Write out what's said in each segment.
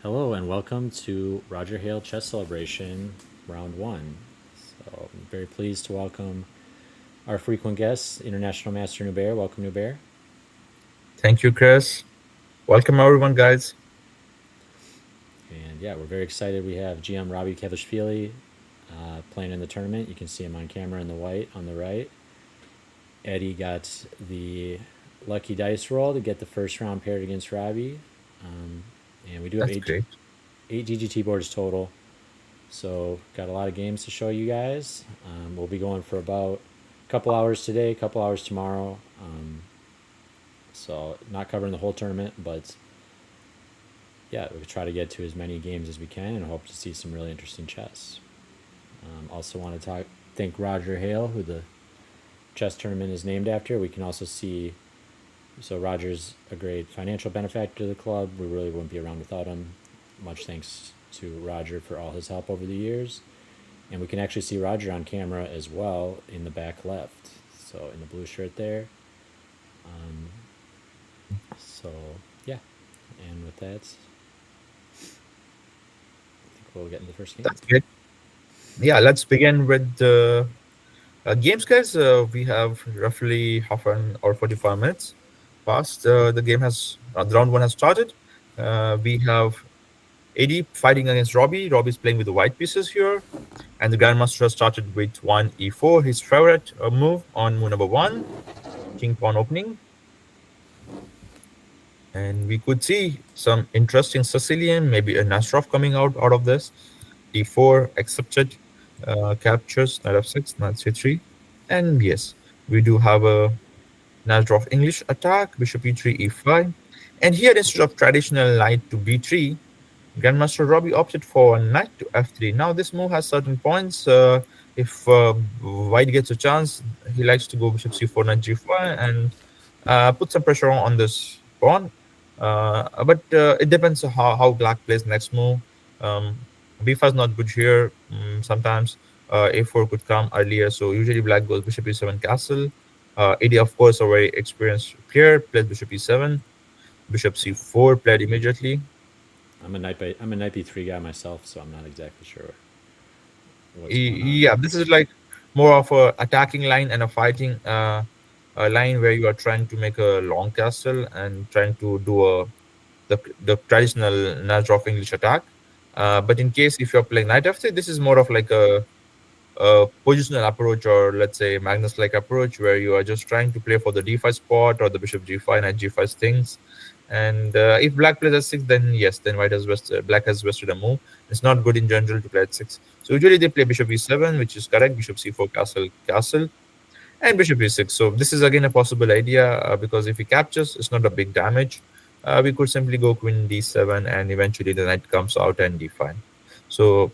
Hello and welcome to Roger Hale Chess Celebration Round 1. So I'm very pleased to welcome our frequent guest, International Master Nubair. Welcome, Nubair. Thank you, Chris. Welcome, everyone, guys. And yeah, we're very excited. We have GM Robbie Kevishvili playing in the tournament. You can see him on camera in the white on the right. Eddie got the lucky dice roll to get the first round paired against Robbie. And we do have That's great. eight GGT boards total. So got a lot of games to show you guys. We'll be going for about a couple hours today, a couple hours tomorrow. So not covering the whole tournament, but yeah, we try to get to as many games as we can and hope to see some really interesting chess. Also want to thank Roger Hale, who the chess tournament is named after. We can also see, so Roger's a great financial benefactor to the club. We really wouldn't be around without him. Much thanks to Roger for all his help over the years. And we can actually see Roger on camera as well in the back left. So in the blue shirt there. So yeah. And with that, I think we'll get into the first game. That's great. Yeah, let's begin with the games, guys. We have roughly half an hour, 45 minutes past. The game has, the round one has started. We have AD fighting against Robbie. Robbie's playing with the white pieces here. And the Grandmaster has started with 1e4, his favorite move on move number one, King Pawn opening. And we could see some interesting Sicilian, maybe a Nastrov coming out of this. D4 accepted, captures knight f6, knight c3. And yes, we do have a Nastrov English attack, bishop e3, e5. And here, instead of traditional knight to b3, Grandmaster Robbie opted for knight to f3. Now, this move has certain points. If white gets a chance, he likes to go bishop c4, knight g5, and put some pressure on this pawn. But it depends on how black plays next move. Um, b5 is not good here. Sometimes a4 could come earlier. So usually black goes bishop e7 castle. AD, of course, a very experienced player, plays bishop e7, bishop c4 played immediately. I'm a knight b3 guy myself, so I'm not exactly sure what's going on. Yeah, this is like more of a attacking line and a fighting a line where you are trying to make a long castle and trying to do the traditional Nazdorf English attack. But in case if you're playing knight f3, this is more of like a positional approach, or let's say Magnus-like approach, where you are just trying to play for the d5 spot or the bishop g5, knight g5 things. And if black plays at 6, then yes, then black has wasted a move. It's not good in general to play at 6. So usually they play bishop e7, which is correct. Bishop c4, castle, castle, and bishop e6. So this is again a possible idea because if he captures, it's not a big damage. We could simply go queen d7, and eventually the knight comes out and d5. So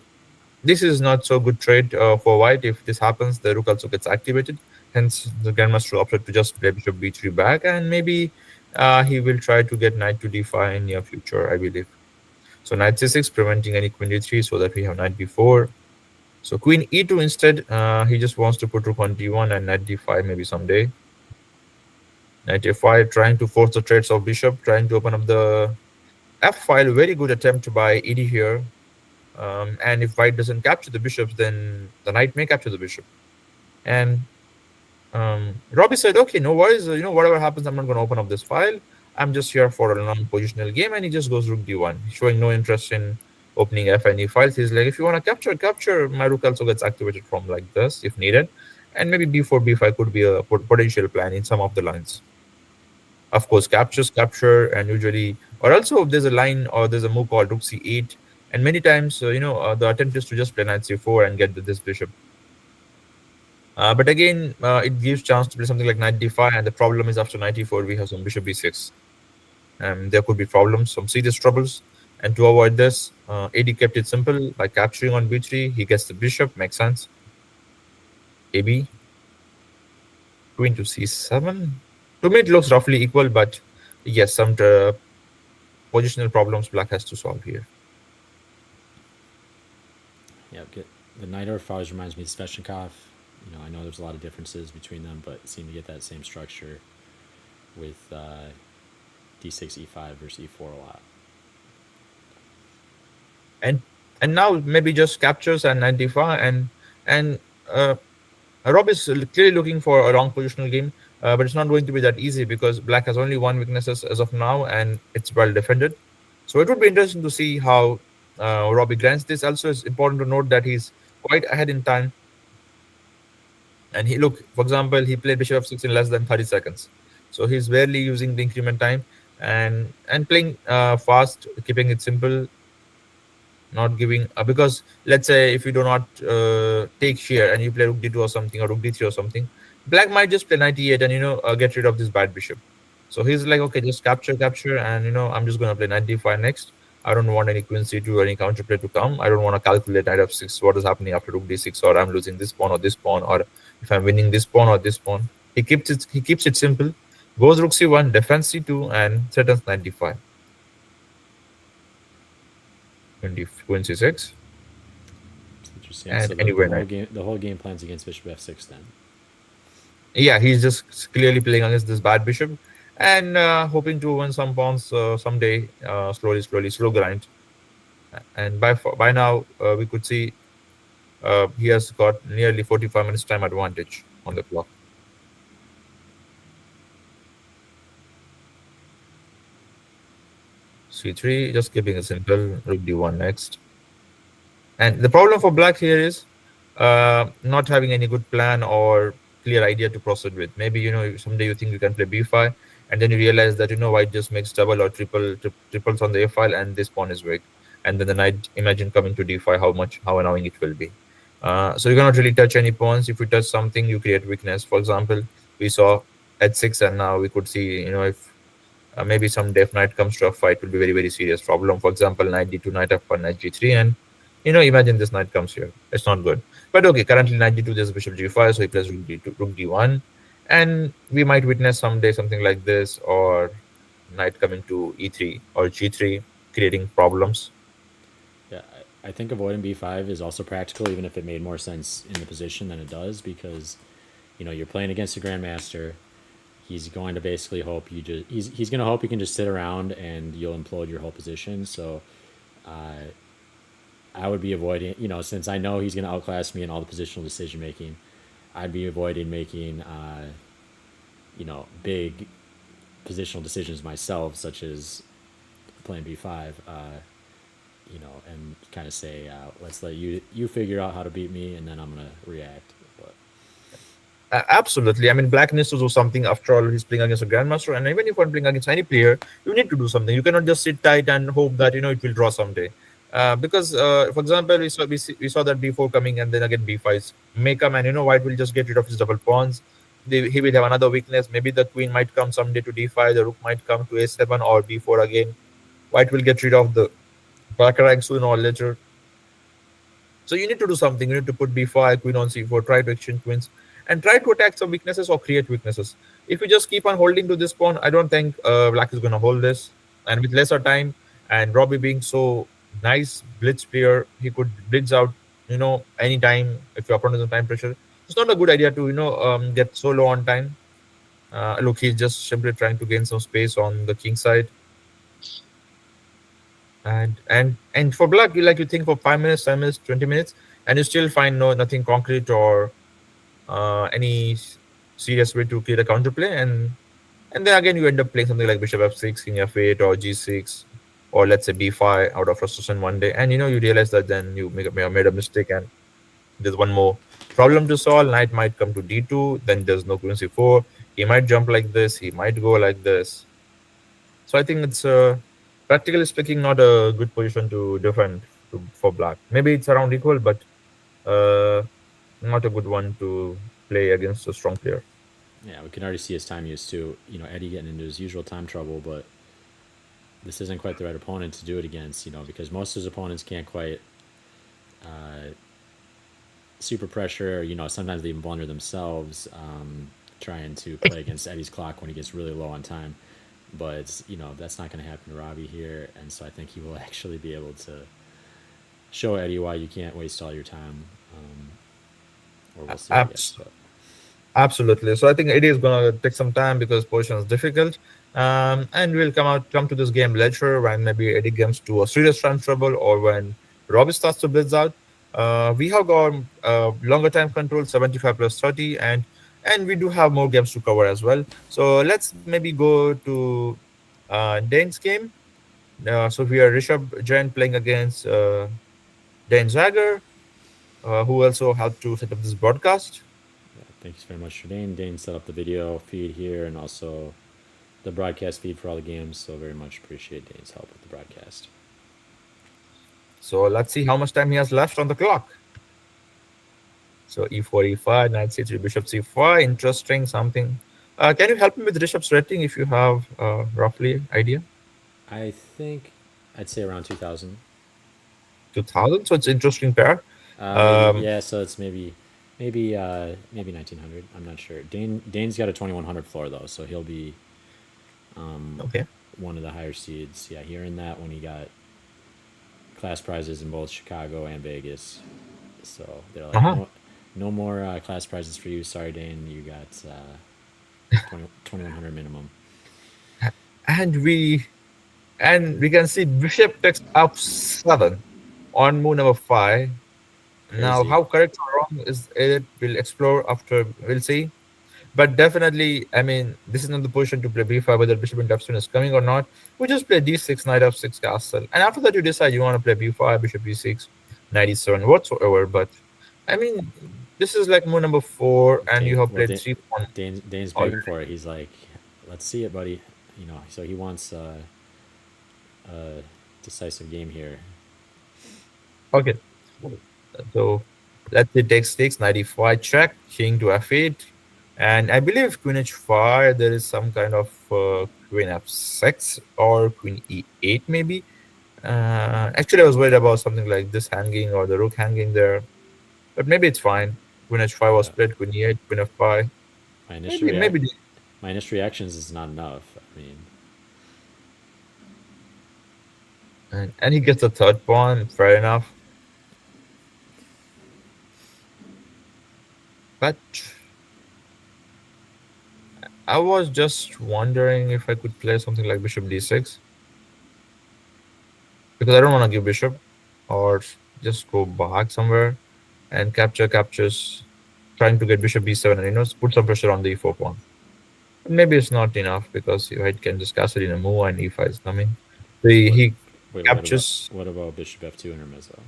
this is not so good trade for white. If this happens, the rook also gets activated. Hence, the grandmaster opted to just play bishop b3 back, and maybe he will try to get knight to d5 in near future, I believe. So knight c6, preventing any queen d3, so that we have knight b4. So queen e2 instead. He just wants to put rook on d1 and knight d5 maybe someday. Knight f5, trying to force the trades of bishop, trying to open up the f file. Very good attempt by ed here. And if white doesn't capture the bishops, then the knight may capture the bishop. And Robbie said, okay, no worries. Whatever happens, I'm not going to open up this file. I'm just here for a non-positional game. And he just goes rook d1, showing no interest in opening f and e files. He's like, if you want to capture, my rook also gets activated from like this if needed. And maybe b4, b5 could be a potential plan in some of the lines. Of course, capture, and usually, or also there's a line or there's a move called rook c8. And many times, the attempt is to just play knight c4 and get this bishop. But again, it gives chance to play something like knight d5, and the problem is after knight e4, we have some bishop b6. There could be problems, some serious troubles. And to avoid this, AD kept it simple by capturing on b3. He gets the bishop, makes sense. AB, queen to c7. To me, it looks roughly equal, but yes, some positional problems black has to solve here. Yeah, the knight or always reminds me of Sveshnikov. I know there's a lot of differences between them, but seem to get that same structure with d6, e5 versus e4 a lot. and now maybe just captures and 95, and uh, Rob is clearly looking for a long positional game, but it's not going to be that easy because Black has only one weaknesses as of now, and it's well defended. So it would be interesting to see how Robbie grants this. Also, it's important to note that he's quite ahead in time, and he look, for example, he played Bishop f6 in less than 30 seconds, so he's barely using the increment time and playing fast, keeping it simple, not giving because let's say if you do not take shear and you play rook d2 or something, or rook d3 or something, Black might just play 98 and get rid of this bad bishop. So he's like, okay, just capture, and I'm just going to play knight d5 next. I don't want any queen c2 or any counterplay to come. I don't want to calculate knight f6 what is happening after rook d6, or I'm losing this pawn or this pawn, or if I'm winning this pawn or this pawn. He keeps it simple, goes rook c1, defends c2, and threatens knight d5, queen c6, It's interesting. and So the, the anywhere whole knight. game the whole game plans against bishop f6 then. Yeah, he's just clearly playing against this bad bishop, and hoping to win some pawns someday, slowly, slow grind. And by now, we could see he has got nearly 45 minutes time advantage on the clock. C3, just keeping it simple. Rook d1 next. And the problem for Black here is not having any good plan or clear idea to proceed with. Maybe someday you think you can play b5, and then you realize that White just makes double or triples on the a file, and this pawn is weak. And then the knight, imagine coming to d5, how annoying it will be. So you cannot really touch any pawns. If you touch something, you create weakness. For example, we saw h6, and now we could see if maybe someday if knight comes to a fight, will be very, very serious problem. For example, knight d2, knight f1, knight g3, and imagine this knight comes here. It's not good. But okay, currently knight d2, there's bishop g5, so he plays rook d2, rook d1, and we might witness someday something like this, or knight coming to e3 or g3, creating problems. Yeah, I think avoiding b5 is also practical, even if it made more sense in the position than it does, because you're playing against a grandmaster. He's going to basically hope he's going to hope you can just sit around and you'll implode your whole position. So I would be avoiding, since I know he's going to outclass me in all the positional decision making, I'd be avoiding making big positional decisions myself, such as playing b5. And kind of say, let's let you figure out how to beat me, and then I'm gonna react. But Absolutely. I mean, Black needs to do something. After all, he's playing against a grandmaster, and even if you're playing against any player, you need to do something. You cannot just sit tight and hope that it will draw someday. Because, for example, we saw that b4 coming, and then again b5 may come, and White will just get rid of his double pawns. He will have another weakness. Maybe the queen might come someday to d5. The rook might come to a7 or b4 again. White will get rid of the back rank sooner or later. So you need to do something. You need to put b5, queen on c4, try to exchange queens, and try to attack some weaknesses or create weaknesses. If you just keep on holding to this pawn, I don't think Black is going to hold this. And with lesser time, and Robbie being so nice blitz player, he could blitz out, anytime if your opponent is in time pressure. It's not a good idea to, get so low on time. Look, he's just simply trying to gain some space on the king side. And for Black, you think for 5 minutes, 10 minutes, 20 minutes, and you still find nothing concrete or any serious way to create a counterplay, and then again you end up playing something like bishop f6, king f8, or g6, or let's say b5 out of frustration one day, and you realize that then you made a mistake, and there's one more problem to solve. Knight might come to d2, then there's no queen c4. He might jump like this, he might go like this. So I think it's practically speaking not a good position to defend for Black. Maybe it's around equal, but not a good one to play against a strong player. yeah, we can already see his time use too. Eddie getting into his usual time trouble, but this isn't quite the right opponent to do it against. Because most of his opponents can't quite super pressure. Sometimes they even blunder themselves, trying to play against Eddie's clock when he gets really low on time. But that's not going to happen to Robbie here, and so I think he will actually be able to show Eddie why you can't waste all your time. Or we'll see, I guess. But Absolutely. So I think it is going to take some time because position is difficult. And we'll come to this game later when maybe Eddie comes to a serious time trouble, or when Robbie starts to blitz out. We have got longer time control, 75 plus 30, and we do have more games to cover as well. So let's maybe go to Dane's game. So we are Rishabh Jain playing against Dane Zager, who also helped to set up this broadcast. Yeah, thanks very much for Dane. Dane set up the video feed here and also the broadcast feed for all the games. So very much appreciate Dane's help with the broadcast. So let's see how much time he has left on the clock. So e4, e5, knight c3, bishop c5. Interesting something. Can you help me with Rishabh's rating if you have roughly idea? I think I'd say around 2000. 2000. So it's interesting pair. Maybe Um, yeah. So it's maybe 1900. I'm not sure. Dane's got a 2100 floor though, so he'll be okay. one of the higher seeds. Yeah, he earned that when he got class prizes in both Chicago and Vegas. So they're like, Uh-huh. no more class prizes for you. Sorry, Dane. You got 2100 minimum. And we can see bishop takes up 7 on move number 5. Now, Crazy. how correct or wrong is it? We'll explore after. We'll see. But definitely, I mean, this is not the position to play b5, whether bishop into f7 is coming or not. We just play d6, knight f6, castle. And after that, you decide you want to play b5, bishop b6, knight e7, whatsoever. But, I mean, this is like move number 4, and you have Well, played 3 pawn Dane's begging already. for it. He's like, let's see it, buddy. You know, so he wants a decisive game here. Okay. So let's say takes 6, knight e5, check, king to f8. And I believe queen h5, there is some kind of queen f6 or queen e8 maybe. Actually, I was worried about something like this hanging or the rook hanging there, but maybe it's fine. Queen h5 was Yeah. split, queen e8, queen f5. My initial Maybe, react maybe. my initial reactions is not enough. I mean, And he gets the third pawn, fair enough. But I was just wondering if I could play something like bishop d6 because I don't want to give bishop or just go back somewhere and captures, trying to get bishop b7 and put some pressure on the e4 pawn. Maybe it's not enough because your head can just castle in a move and e5 is coming. what? He Wait, captures. what about bishop f2 intermezzo?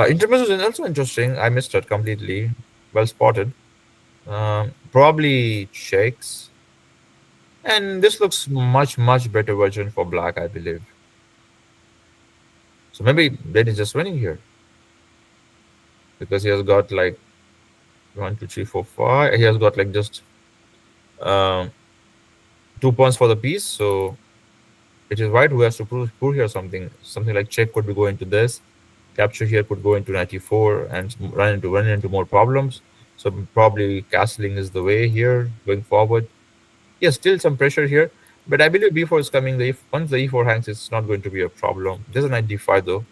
Intermezzo is also interesting. I missed it completely. Well spotted. Probably shakes. And this looks much better version for black, I believe. So maybe Ben is just winning here because he has got like 1, 2, 3, 4, 5. He has got like just um, 2 points for the piece. So it is white who has to prove here something like check could be going to this, capture here could go into 94 and run into more problems. So probably castling is the way here going forward. Yes, still some pressure here, but I believe b4 is coming. Once the e4 hangs, it's not going to be a problem. There's a knight d5 though,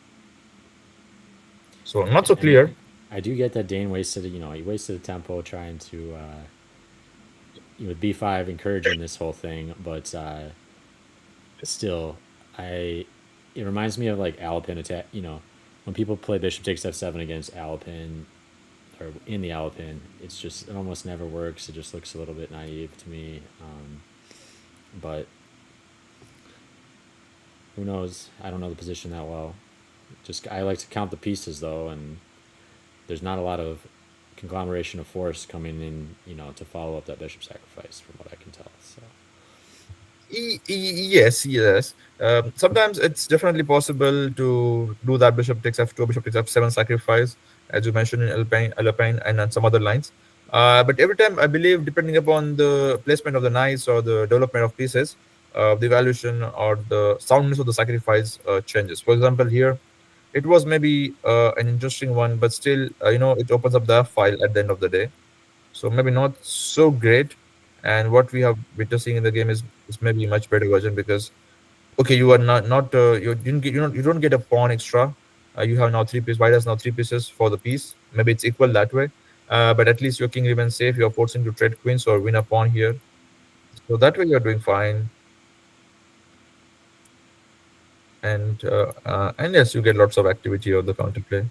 so not so And clear. I do get that Dane wasted. He wasted the tempo trying to with b5 encouraging this whole thing, but still, I it reminds me of like Alpin attack. When people play bishop takes f7 against Alpin or in the Alpin, it almost never works. It just looks a little bit naive to me. But who knows? I don't know the position that well. Just I like to count the pieces though, and there's not a lot of conglomeration of force coming in, to follow up that bishop sacrifice, from what I can tell. So Yes. Sometimes it's definitely possible to do that bishop takes f2, bishop takes f7 sacrifice, as you mentioned in Alpine, and on some other lines. But every time, I believe, depending upon the placement of the knights or the development of pieces, the evaluation or the soundness of the sacrifice changes. For example, here, it was maybe an interesting one, but still, it opens up the file at the end of the day. So maybe not so great. And what we have witnessing in the game is maybe a much better version because okay, you are not you didn't get you don't get a pawn extra. You have now 3 pieces. White has now 3 pieces for the piece. Maybe it's equal that way. But at least your king remains safe. You're forcing to trade queens or win a pawn here. So that way you're doing fine. And yes, you get lots of activity of the counterplay.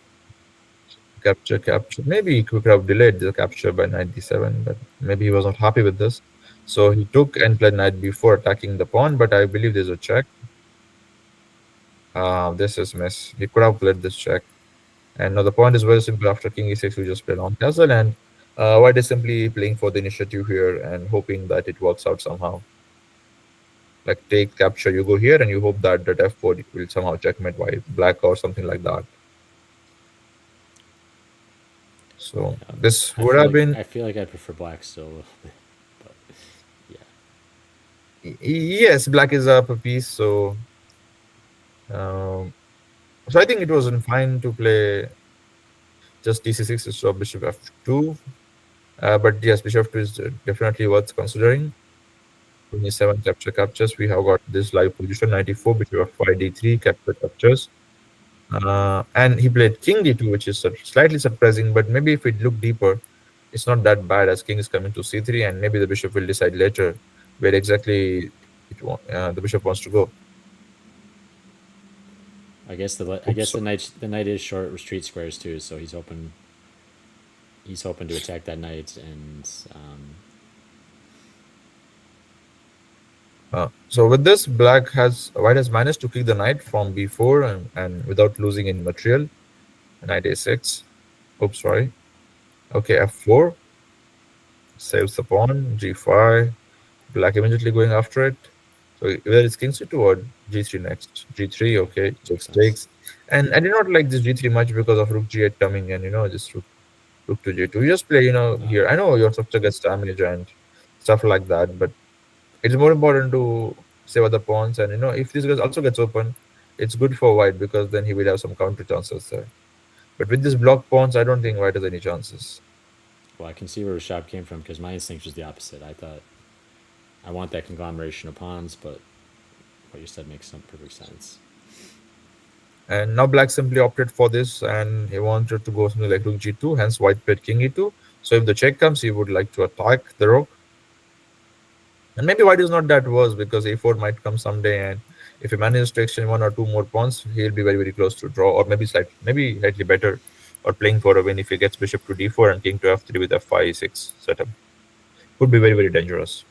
Capture. Maybe he could have delayed the capture by knight d7, but maybe he was not happy with this. So he took and played knight b4, attacking the pawn. But I believe there's a check. This is miss. He could have played this check. And now the point is very simple. After king e6, we just play long castle, and white is simply playing for the initiative here and hoping that it works out somehow. Like take capture, you go here, and you hope that that f4 will somehow checkmate white, black, or something like that. So Yeah, this would have been I feel like I prefer black still a little bit, but yeah, yes, black is up a piece. Um, so I think it wasn't fine to play just dc6 instead of bishop f2. But yes, bishop f2 is definitely worth considering. 27 captures. We have got this live position 94, bishop f5 d3, captures. And he played king d2, which is slightly surprising, but maybe if we look deeper, it's not that bad as king is coming to c3, and maybe the bishop will decide later where exactly the bishop wants to go. I guess Oops. the knight is short retreat squares too, so he's hoping to attack that knight and So with this, white has managed to kick the knight from b4 and without losing any material. Knight a6. Oops, sorry. Okay, f4 saves the pawn. G5. Black immediately going after it. So whether it's king c2 or g3 next. G3, okay, makes takes sense. takes. And I did not like this g3 much because of rook g8 coming and just rook to g2. You just play here. I know your structure gets damaged and stuff like that, but it's more important to save other pawns. And if this guy also gets open, it's good for white because then he will have some counter chances there. But with this block pawns, I don't think white has any chances. Well, I can see where Rashab came from because my instinct was the opposite. I thought I want that conglomeration of pawns, but what you said makes some perfect sense. And now black simply opted for this, and he wanted to go something like rook g2. Hence, white played king e2. So if the check comes, he would like to attack the rook. And maybe white is not that worse because a4 might come someday, and if he manages to exchange one or two more pawns, he'll be very very close to draw, or maybe slightly better, or playing for a win if he gets bishop to d4 and king to f3 with f5 6 setup. Could be very very dangerous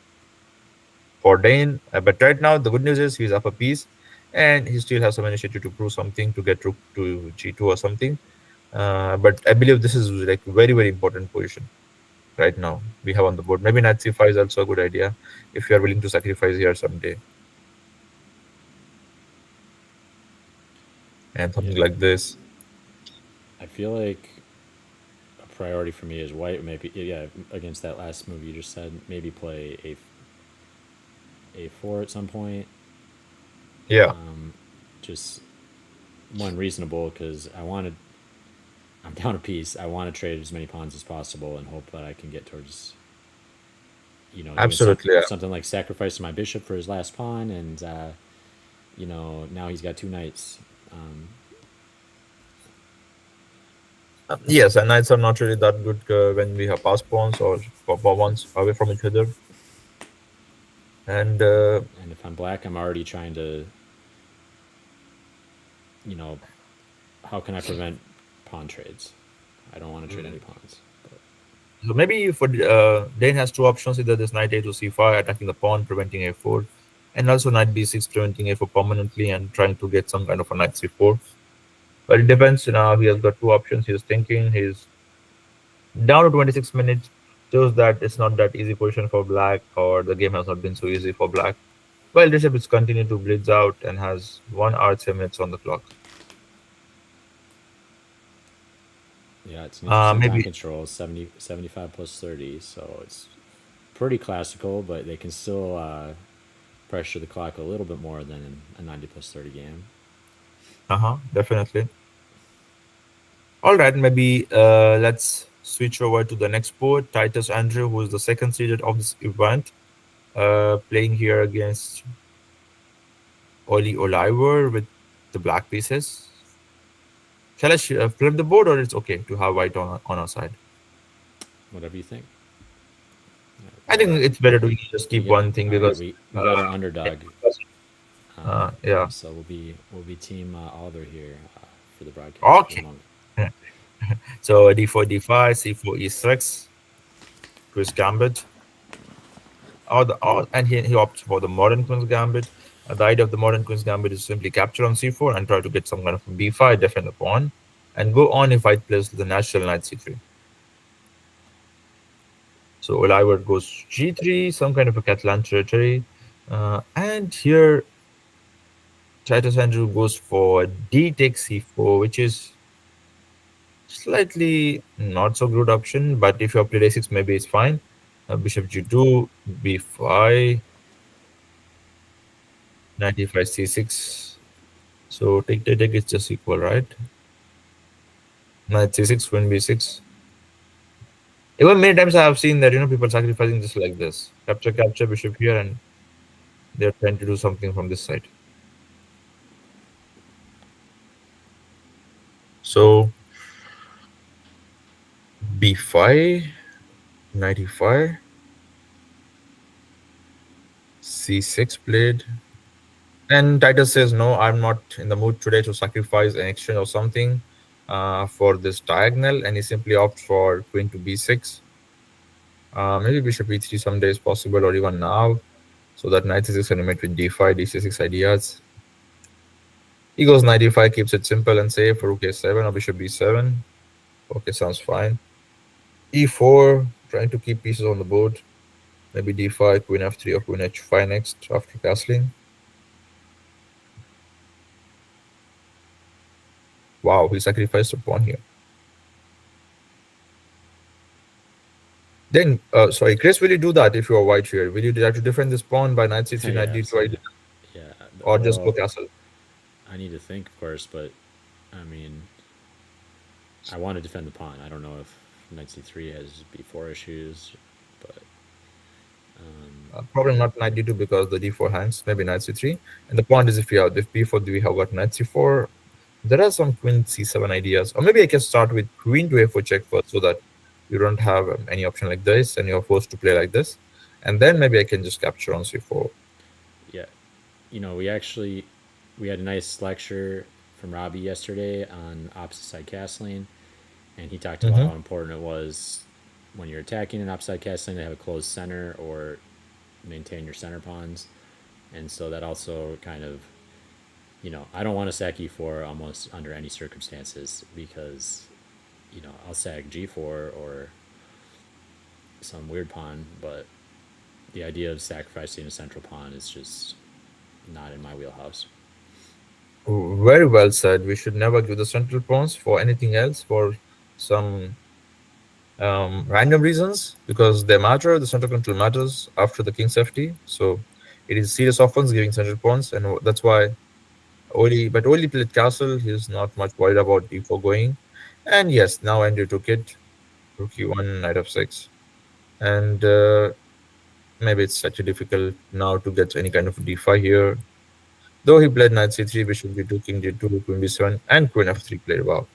for Dane. But right now, the good news is he's up a piece, and he still has some initiative to prove something to get rook to g2 or something. But I believe this is like very very important position right now we have on the board. Maybe knight c5 is also a good idea if you are willing to sacrifice here someday, and something Yeah, like this. I feel like a priority for me is white. Maybe yeah, against that last move you just said, maybe play a4 at some point. Yeah, Just one reasonable because I'm down a piece. I want to trade as many pawns as possible and hope that I can get towards doing absolutely. Yeah. something like sacrificing my bishop for his last pawn, and now he's got two knights. Um, Yes, and knights are not really that good when we have pass pawns or pawns away from each other. And and if I'm black, I'm already trying to, you know, how can I prevent pawn trades? I don't want to trade any pawns. But so maybe for Dane has two options: either this knight a to c5, attacking the pawn, preventing a4, and also knight b6, preventing a4 permanently and trying to get some kind of a knight c4. But it depends. Now he has got two options. He's thinking. He's down to 26 minutes. Shows that it's not that easy position for black, or the game has not been so easy for black. Well, Bishop is continuing to blitz out and has 1 hour 7 minutes on the clock. yeah, it's an interesting time Maybe control 75 plus 30, so it's pretty classical, but they can still pressure the clock a little bit more than a 90 plus 30 game. definitely. All right, maybe let's switch over to the next board. Titus Andrew, who is the second seeded of this event, playing here against Oli Oliver with the black pieces. Shall I flip the board, or it's okay to have white on our side? Whatever you think. I think it's better to just We keep get one thing all right. because We got our underdog. Yeah. So we'll be team Oliver here for the broadcast for the Okay. moment. So d4, d5, c4, e6, Chris Gambit. And he opts for the modern Queen's Gambit. The idea of the modern Queen's Gambit is simply capture on c4 and try to get some kind of b5, defend the pawn, and go on if white plays the natural knight c3. So Oliver goes g3, some kind of a Catalan territory. And here Titus Andrew goes for d takes c4, which is slightly not so good option, but if you have played a6, maybe it's fine. Bishop g2, b5, knight e5, c6. So take is just equal, right? Knight c6, queen b6. Even many times I have seen that people sacrificing just like this. Capture, capture, bishop here, and they're trying to do something from this side. So b5, knight e5, c6 played. And Titus says, no, I'm not in the mood today to sacrifice an exchange or something for this diagonal. And he simply opts for queen to b6. Maybe bishop e3 someday is possible, or even now. So that knight c6 animate with d5, d6 ideas. He goes knight e5, keeps it simple and safe. Rook a7 or bishop b7. Okay, sounds fine. e4, trying to keep pieces on the board. Maybe d5, queen f3 or queen h5 next after castling. Wow, he sacrificed a pawn here. Then, sorry, Chris, will you do that if you are white here? Will you try to defend this pawn by knight c3, knight Yeah, d2, so yeah, or just go well, castle? I need to think, of course, but I mean, I want to defend the pawn. I don't know if knight c3 has b4 issues, but Probably not knight d2 because the d4 hangs, maybe knight c3. And the point is if b4, do we have got knight c4? There are some queen c7 ideas. Or maybe I can start with queen to a4 check first so that you don't have any option like this and you're forced to play like this. And then maybe I can just capture on c4. yeah, we had a nice lecture from Robbie yesterday on opposite side castling, and he talked about Mm-hmm. how important it was when you're attacking an opposite side castling to have a closed center or maintain your center pawns, and so that also kind of, I don't want to sack e4 almost under any circumstances because, I'll sack g4 or some weird pawn, but the idea of sacrificing a central pawn is just not in my wheelhouse. Very well said. We should never give the central pawns for anything else, for some random reasons, because they matter. The central control matters after the king's FT. So it is serious offense giving central pawns, and that's why Oli played castle. He's not much worried about d4 going. And yes, now Andrew took it. Rook e1, knight f6. And maybe it's such a difficult now to get any kind of d5 here. Though he played knight c3, bishop d2, king d2, queen b7, and queen f3 played well.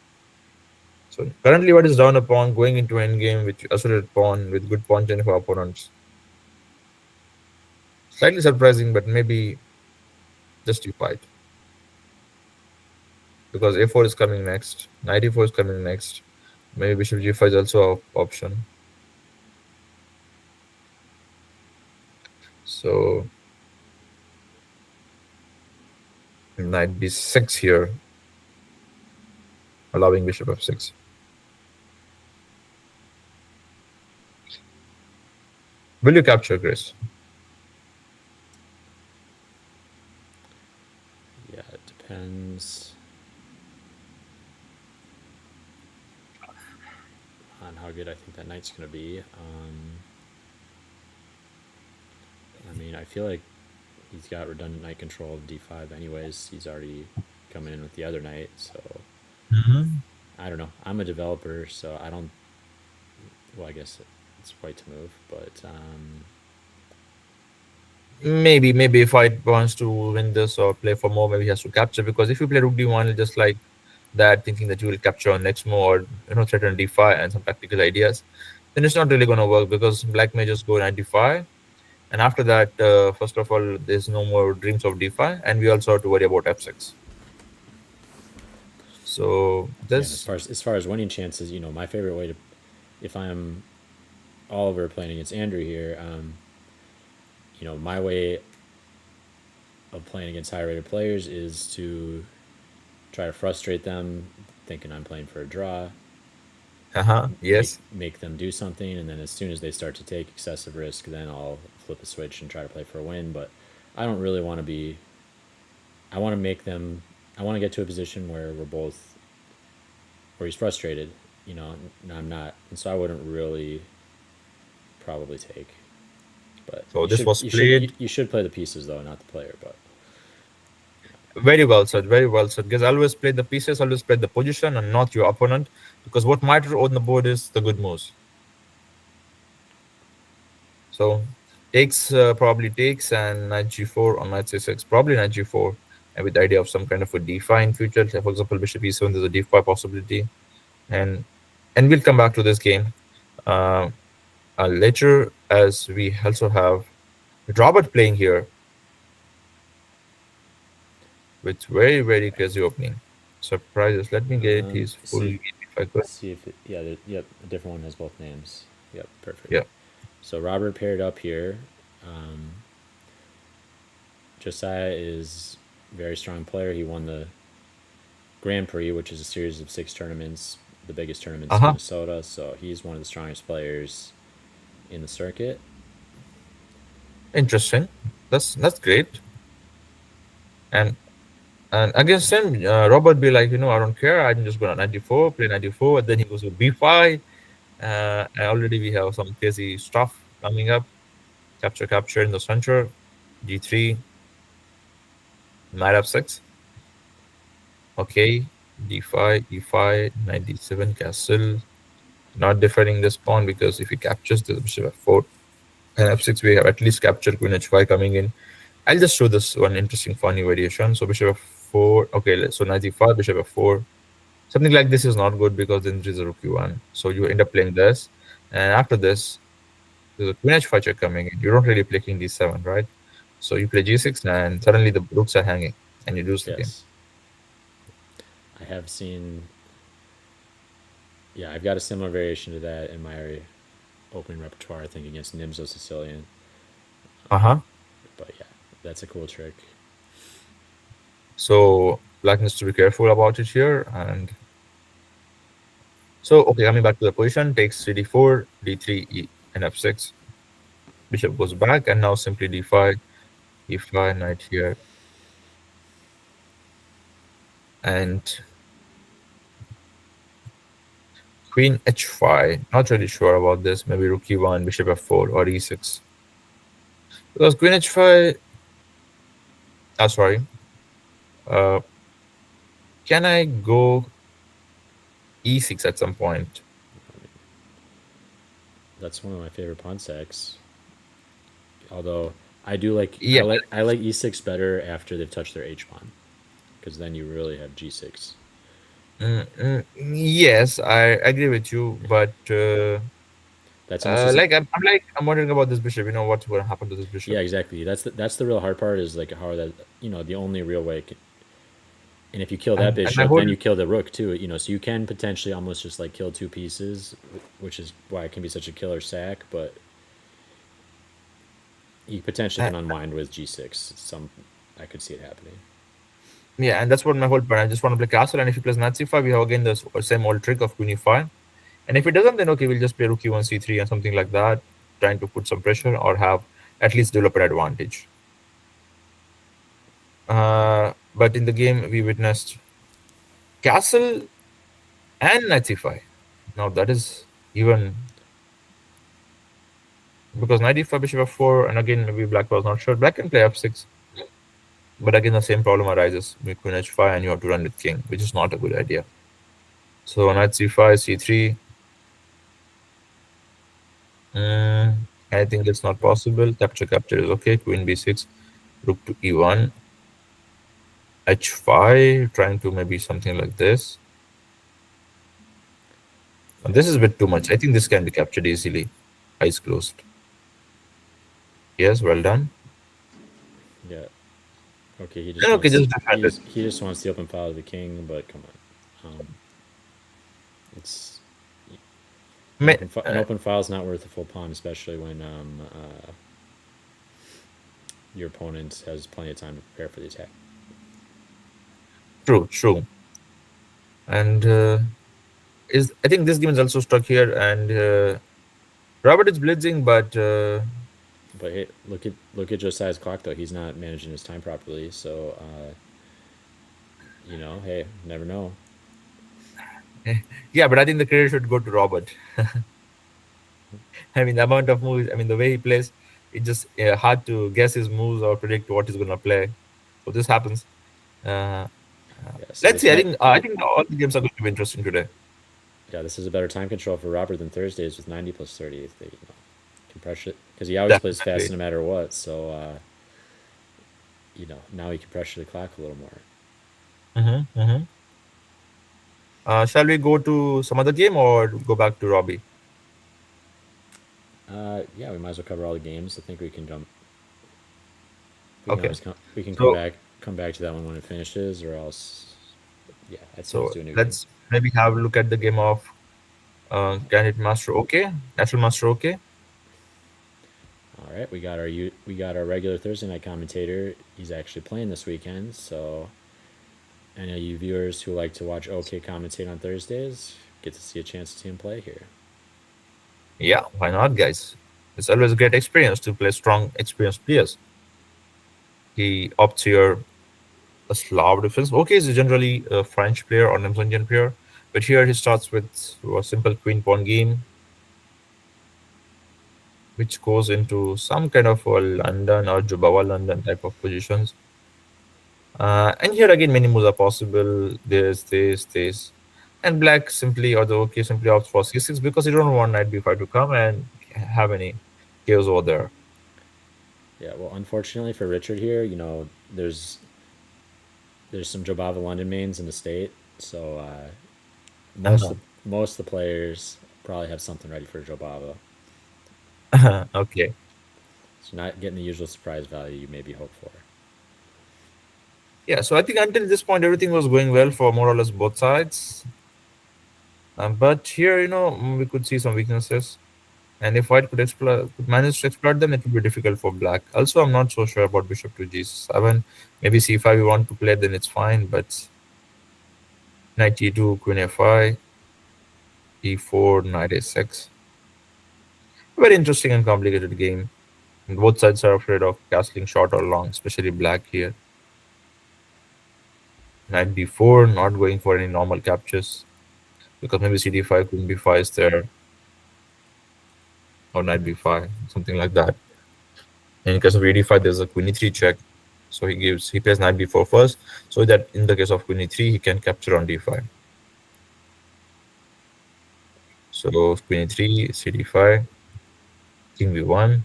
So currently, what is down a pawn going into endgame with isolated pawn with good pawn chain for opponents. Slightly surprising, but maybe justified because a4 is coming next, knight e4 is coming next. Maybe bishop g5 is also an option. So knight b6 here, allowing bishop f6. Will you capture, Chris? Yeah, it depends on how good I think that knight's going to be. I mean, I feel like he's got redundant knight control of d5 anyways. He's already coming in with the other knight, so Mm-hmm. I don't know. I'm a developer, so I don't. Well, I guess it's white to move, but Maybe if White wants to win this or play for more, maybe he has to capture, because if you play rook d1 just like that, thinking that you will capture on next move or threaten d5 and some tactical ideas, then it's not really going to work because black may just go knight d5 And after that, first of all, there's no more dreams of d5, and we also have to worry about f6. So Yeah, and this, as far as winning chances, my favorite way to, if I'm Oliver playing against Andrew here, my way of playing against high rated players is to try to frustrate them, thinking I'm playing for a draw, make yes. make them do something, and then as soon as they start to take excessive risk, then I'll flip a switch and try to play for a win. But I don't really want to be. I want to make them. I want to get to a position where we're both, where he's frustrated, and I'm not, and so I wouldn't really probably take. But So this was played you should play the pieces though, not the player. But very well said, very well said. Because always play the pieces, always play the position, and not your opponent. Because what matters on the board is the good moves. So takes, probably takes, and knight g4 or knight c6, probably knight g4, and with the idea of some kind of a d5 in future. So for example, bishop e7, there's a d5 possibility, and we'll come back to this game uh, later, as we also have Robert playing here with very very crazy opening surprises. Let me get his full see game if I could. see if yeah, yep, a different one has both names. Yep, perfect. Yeah. So Robert paired up here. Um, Josiah is a very strong player. He won the Grand Prix, which is a series of 6 tournaments, the biggest tournaments in Uh-huh. Minnesota. So he's one of the strongest players in the circuit. Interesting. That's great. And against him, Robert be like, I don't care. I'm just gonna 94, play 94, and then he goes with b5. And already we have some crazy stuff coming up. Capture in the center, d3, knight f6. Okay, d5, e5, knight d7, castle. Not defending this pawn because if he captures the bishop f4 and f6, we have at least captured queen h5 coming in. I'll just show this one interesting funny variation. So bishop f4. Okay, so knight e5, bishop f4. Something like this is not good because then there is a rook e1. So you end up playing this, and after this, there's a queen h5 check coming in. You don't really play king d7, right? So you play g6, and suddenly the rooks are hanging, and you lose the game. Yes, I have seen. Yeah, I've got a similar variation to that in my opening repertoire. I think against Nimzo Sicilian. Uh huh. But yeah, that's a cool trick. So black needs to be careful about it here. And so, okay, coming back to the position, takes cd4, d3, and f6. Bishop goes back, and now simply d5, e5, knight here, and queen h5. Not really sure about this. Maybe rook e1, bishop f4, or e6. Because queen h5. Sorry. Uh, can I go e6 at some point? That's one of my favorite pawn stacks. Although I do like Yeah. I like e6 better after they've touched their h pawn, because then you really have g6. Yes, I agree with you, but That's almost just like I'm wondering about this bishop. What's going to happen to this bishop? yeah, exactly. That's the real hard part, is like how that, the only real way. And if you kill that And my bishop, whole then you kill the rook too. So you can potentially almost just like kill 2 pieces, which is why it can be such a killer sack. But you potentially uh, can unwind with g6. I could see it happening. yeah, and that's what my whole point. I just want to play castle, and if he plays knight c5, we have again the same old trick of queen e5. And if it doesn't, then okay, we'll just play rook e1 c3 and something like that, trying to put some pressure or have at least develop an advantage. But in the game, we witnessed castle and knight c5. Now that is even because knight e5, bishop f4, and again maybe black was not sure. Black can play f6, but again the same problem arises with queen h5, and you have to run with king, which is not a good idea. So knight c5, c3. I think it's not possible. Capture is okay. Queen b6, rook to e1, h5, trying to maybe something like this. And this is a bit too much. I think this can be captured easily. Eyes closed. Yes, well done. Yeah. Okay, Okay, just defend it. he just wants the open file of the king, but come on. It's Ma- an uh, open file is not worth a full pawn, especially when your opponent has plenty of time to prepare for the attack. True, true. And is I think this game is also stuck here, and Robert is blitzing, but But hey, look at Josiah's clock though. He's not managing his time properly. So hey, never know. yeah, but I think the credit should go to Robert. I mean, the amount of moves, I mean, the way he plays, it's just hard to guess his moves or predict what he's gonna play. So this happens. Uh, Yeah. So let's this see. might. I think all the games are going to be interesting today. Yeah, this is a better time control for Robert than Thursdays with 90 plus 30. If they can pressure it because he always plays fast Definitely. no matter what. So now he can pressure the clock a little more. Mm-hmm. Shall we go to some other game or go back to Robbie? Yeah, we might as well cover all the games. I think we can jump. We can Okay. always we can So come back to that one when it finishes, or else. Yeah, I'd say let's so do a new game. let's maybe have a look at the game of Candidate Master. Okay, National Master. Okay. All right, we got our regular Thursday night commentator. He's actually playing this weekend, so any of you viewers who like to watch OK commentate on Thursdays get to see a chance to see him play here. Yeah, why not, guys? It's always a great experience to play strong, experienced players. He opts here a Slav defense. Okay, he's generally a French player or an Indian player, but here he starts with a simple queen pawn game, which goes into some kind of a London or Jubawa London type of positions. And here again, many moves are possible. This. And black simply, or the OK simply opts for c6 because you don't want knight b5 to come and have any chaos over there. Yeah, well, unfortunately for Richard here, there's some Jobava London mains in the state, so Uh-huh. most of the players probably have something ready for Jobava. Okay. So not getting the usual surprise value you maybe hope for. Yeah, so I think until this point, everything was going well for more or less both sides. But here, we could see some weaknesses. And if white could manage to exploit them, it would be difficult for black. Also, I'm not so sure about bishop to g7. Maybe c5 you want to play, then it's fine. But knight e2, queen f5, e4, knight a6. Very interesting and complicated game. And both sides are afraid of castling short or long, especially black here. Knight d4, not going for any normal captures because maybe cd5, queen b5 is there, or knight b5, something like that. And in case of e5, there's a queen e3 check. So he plays knight b4 first, so that in the case of queen e3, he can capture on d5. So queen e3, cd5, king b1,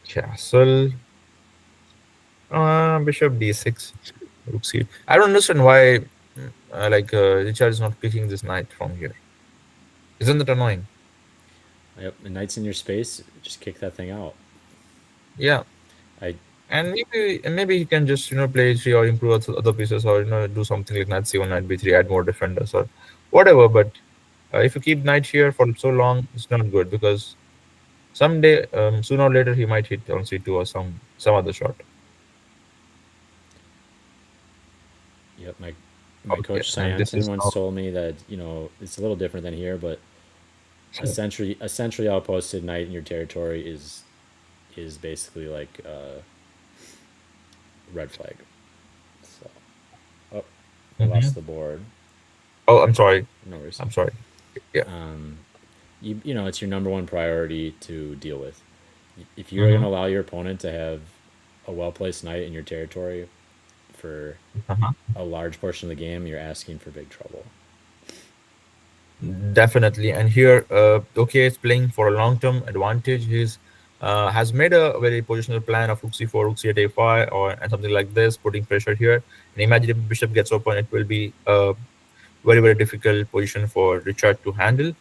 castle, bishop d6, rook c. I don't understand why, Richard is not picking this knight from here. Isn't that annoying? Yep, the knight's in your space. Just kick that thing out. Yeah, I and maybe he can just play e3 or improve other pieces, or do something like knight c1, knight b3, add more defenders or whatever. But if you keep knight here for so long, it's not good because someday, sooner or later, he might hit on c2 or some other shot. yep my Okay, coach and this Syanton is once now. told me that it's a little different than here, but a centrally outposted knight in your territory is basically like red flag. So, oh, I Mhm. lost the board. Oh, I'm sorry. No worries. I'm sorry. Yeah. It's your number one priority to deal with. If you're going Mm-hmm. to allow your opponent to have a well placed knight in your territory for Uh-huh. a large portion of the game, you're asking for big trouble. Definitely. And here, okay, it's playing for a long-term advantage. He's has made a very positional plan of rook c4, rook c8, a5, or and something like this, putting pressure here. And imagine if bishop gets open, it will be a very, very difficult position for Richard to handle.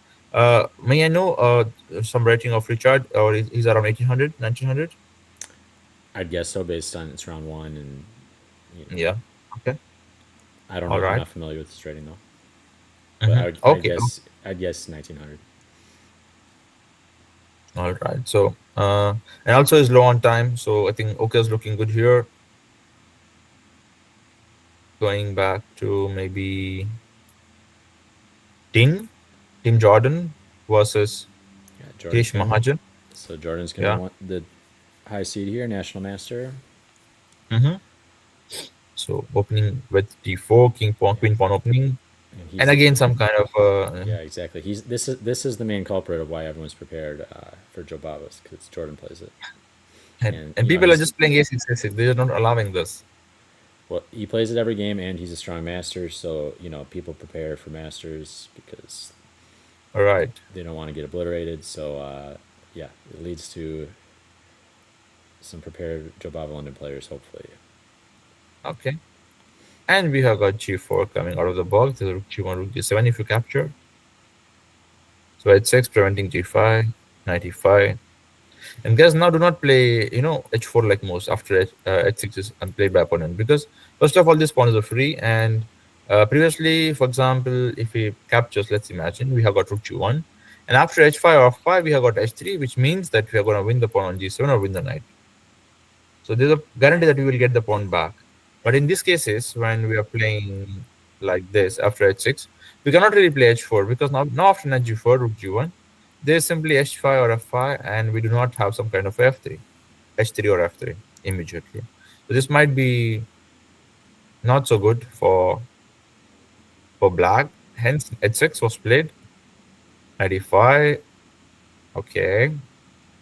May I know some rating of Richard, or is around 1800, 1900? I'd guess so based on it's round one, and you know, Yeah. Okay. I don't All know. I'm right. not familiar with his rating though, but Mm-hmm. I Okay. guess I'd guess 1900. All right. So, and also is low on time. So I think OK is looking good here. Going back to maybe Tim Jordan versus Yeah, Jordan's Tish gonna. Mahajan. So Jordan's gonna Yeah. want the high seed here, national master. Mm-hmm. So opening with D4, King Pawn, Yeah, Queen Pawn opening, and and he's again some kind of yeah, exactly. He's this is the main culprit of why everyone's prepared for Joe Babas because Jordan plays it, and and people are he's just playing A6, they're not allowing this. well, he plays it every game, and he's a strong master. So people prepare for masters because All right. they don't want to get obliterated. So yeah, it leads to some prepared Joe Baba London players, hopefully. Okay. And we have got G4 coming out of the box. The rook G1, rook G7 if you capture. So H6 preventing G5, 95. And guys, now do not play, H4 like most after H6 is unplayed by opponent, because first of all, this pawn is a free. And previously, for example, if he captures, let's imagine we have got rook G1. And after H5 or F5, we have got H3, which means that we are going to win the pawn on G7 or win the knight. So there's a guarantee that we will get the pawn back. But in these cases, when we are playing like this after H6, we cannot really play H4, because now after knight G4, rook G1, there's simply H5 or F5, and we do not have some kind of F3, H3 or F3 immediately. So this might be not so good for black. Hence, H6 was played. 95. Okay.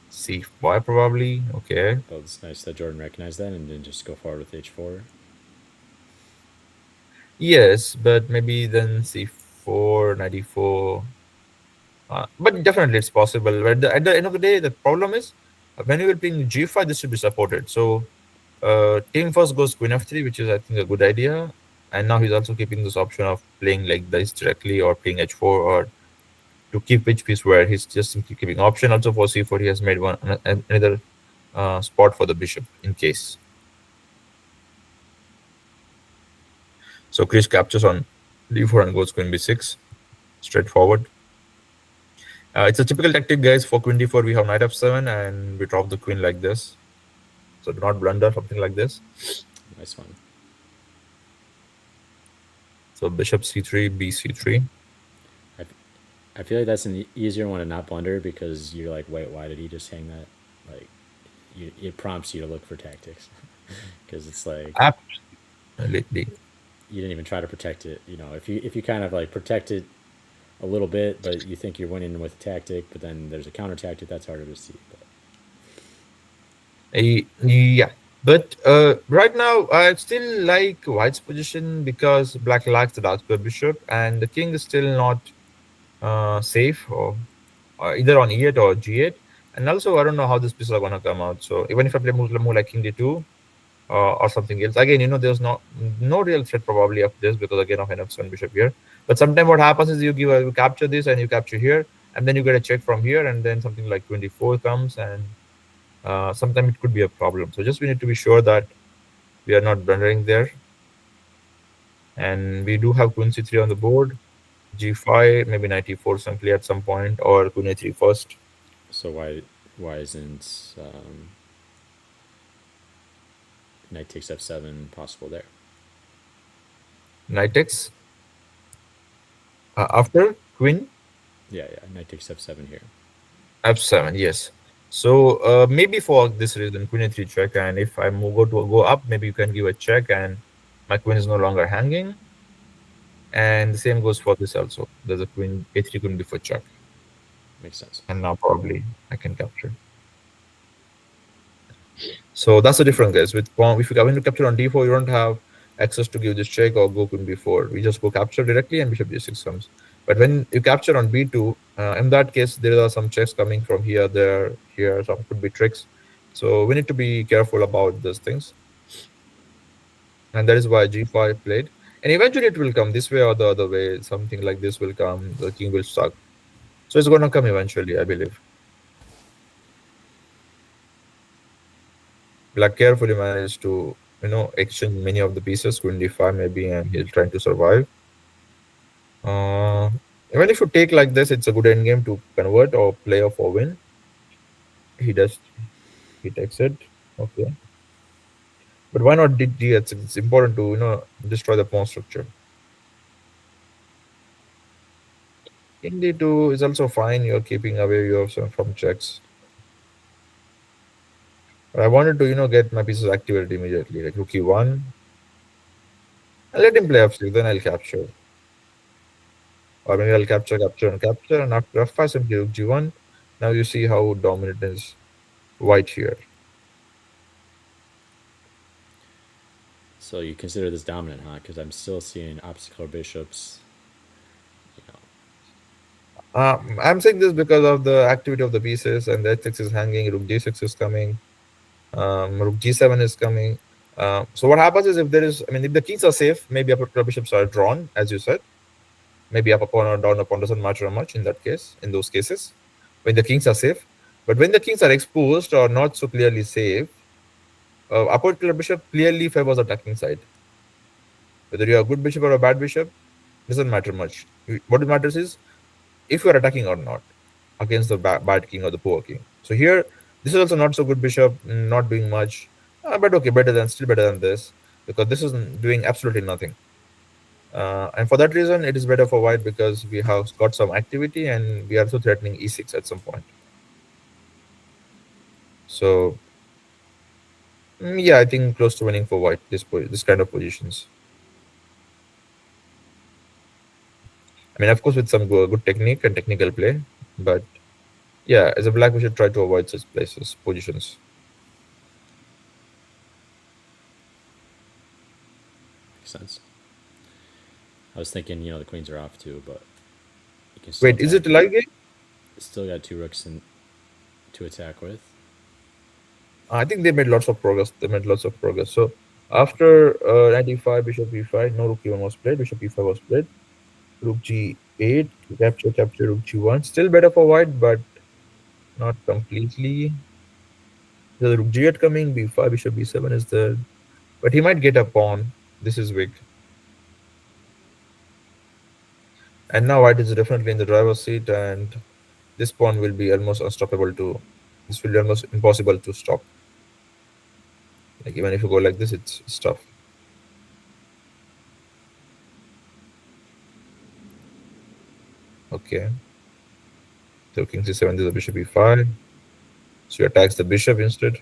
C5 probably. Okay. But it's nice that Jordan recognized that and didn't just go forward with H4. Yes, but maybe then C4, 94. But definitely it's possible. But at the end of the day, the problem is when you are playing G5, this should be supported. So team first goes Queen F3, which is I think a good idea. And now he's also keeping this option of playing like this directly, or playing H4, or to keep which piece where. He's just simply keeping option. Also for C4, he has made another spot for the bishop in case. So Chris captures on D4 and goes Queen B6. Straightforward. It's a typical tactic, guys. For Queen D4, we have Knight F7 and we drop the Queen like this. So do not blunder something like this. Nice one. So Bishop C3, B C3. I, I feel like that's an easier one to not blunder because you're like, wait, why did he just hang that? Like, it prompts you to look for tactics because it's like Absolutely. you didn't even try to protect it. If you kind of like protect it a little bit, but you think you're winning with a tactic, but then there's a counter tactic that's harder to see. But Yeah. But right now, I still like White's position because Black lacks the dark square bishop, and the king is still not safe, or either on E8 or G8. And also, I don't know how these pieces are going to come out. So even if I play more like King D2 or something else, again, there's no real threat probably of this, because again of NF7 bishop here. But sometimes what happens is you capture this and you capture here, and then you get a check from here, and then something like 24 comes, and sometimes it could be a problem. So just we need to be sure that we are not blundering there. And we do have Queen C3 on the board, G5, maybe 94 simply at some point, or Queen A3 first. so why isn't knight takes f7 possible there? Knight takes after Queen Yeah, knight takes f7 here. F7, yes. So maybe for this reason, Queen A3 check, and if I go up, maybe you can give a check, and my queen is no longer hanging. And the same goes for this also. There's a Queen A3 Queen before check, Makes sense. and now probably I can capture. So that's the difference, guys. With pawn, if you come into capture on D4, you don't have access to give this check or go Queen B4. We just go capture directly, and Bishop G6 comes. But when you capture on B2, in that case, there are some checks coming from here, there, here. Some could be tricks. So we need to be careful about those things. And that is why G5 played. And eventually it will come this way or the other way. Something like this will come. The king will suck. So it's gonna come eventually, I believe. Black carefully managed to, exchange many of the pieces, queen d5 maybe, and he's trying to survive. Uh, Even if you take like this, it's a good endgame to convert or play off or win. He does, he takes it. Okay. But why not d8? It's important to, destroy the pawn structure. King d2 is also fine. You're keeping away yourself from checks. But I wanted to, get my pieces activated immediately, like rook e1. And let him play f6, then I'll capture. Or maybe I'll capture, capture, and capture. And after f5, simply rook g1. Now you see how dominant is white here. So you consider this dominant, huh? Because I'm still seeing obstacle bishops. You know, I'm saying this because of the activity of the pieces, and the h6 is hanging, rook g6 is coming, rook g7 is coming. So what happens is, if there is, I mean, if the kings are safe, maybe upper bishops are drawn, as you said. Maybe up a pawn or down a pawn doesn't matter much in that case, in those cases, when the kings are safe. But when the kings are exposed or not so clearly safe, upper bishop clearly favors attacking side. Whether you are a good bishop or a bad bishop, doesn't matter much. What matters is if you are attacking or not against the bad king or the poor king. So here, this is also not so good bishop, not doing much, but okay, still better than this, because this is doing absolutely nothing. And for that reason, it is better for white because we have got some activity and we are also threatening e6 at some point. So yeah, I think close to winning for white this kind of positions. I mean, of course, with some good technique and technical play, but yeah, as a black, we should try to avoid such positions. makes sense. I was thinking, the queens are off too, but you can still Wait, is attack. it a live game? Still got two rooks to attack with. I think they made lots of progress. So after 95, bishop e5, no rook e1 was played, bishop e5 was played, rook g8, capture, capture, rook g1. Still better for white, but not completely. The rook g8 coming, b5, bishop b7 is there. But he might get a pawn. This is weak. And now white is definitely in the driver's seat, and this pawn will be almost unstoppable to. This will be almost impossible to stop. Like even if you go like this, it's tough. Okay. So king c7 to the bishop e5. So he attacks the bishop instead.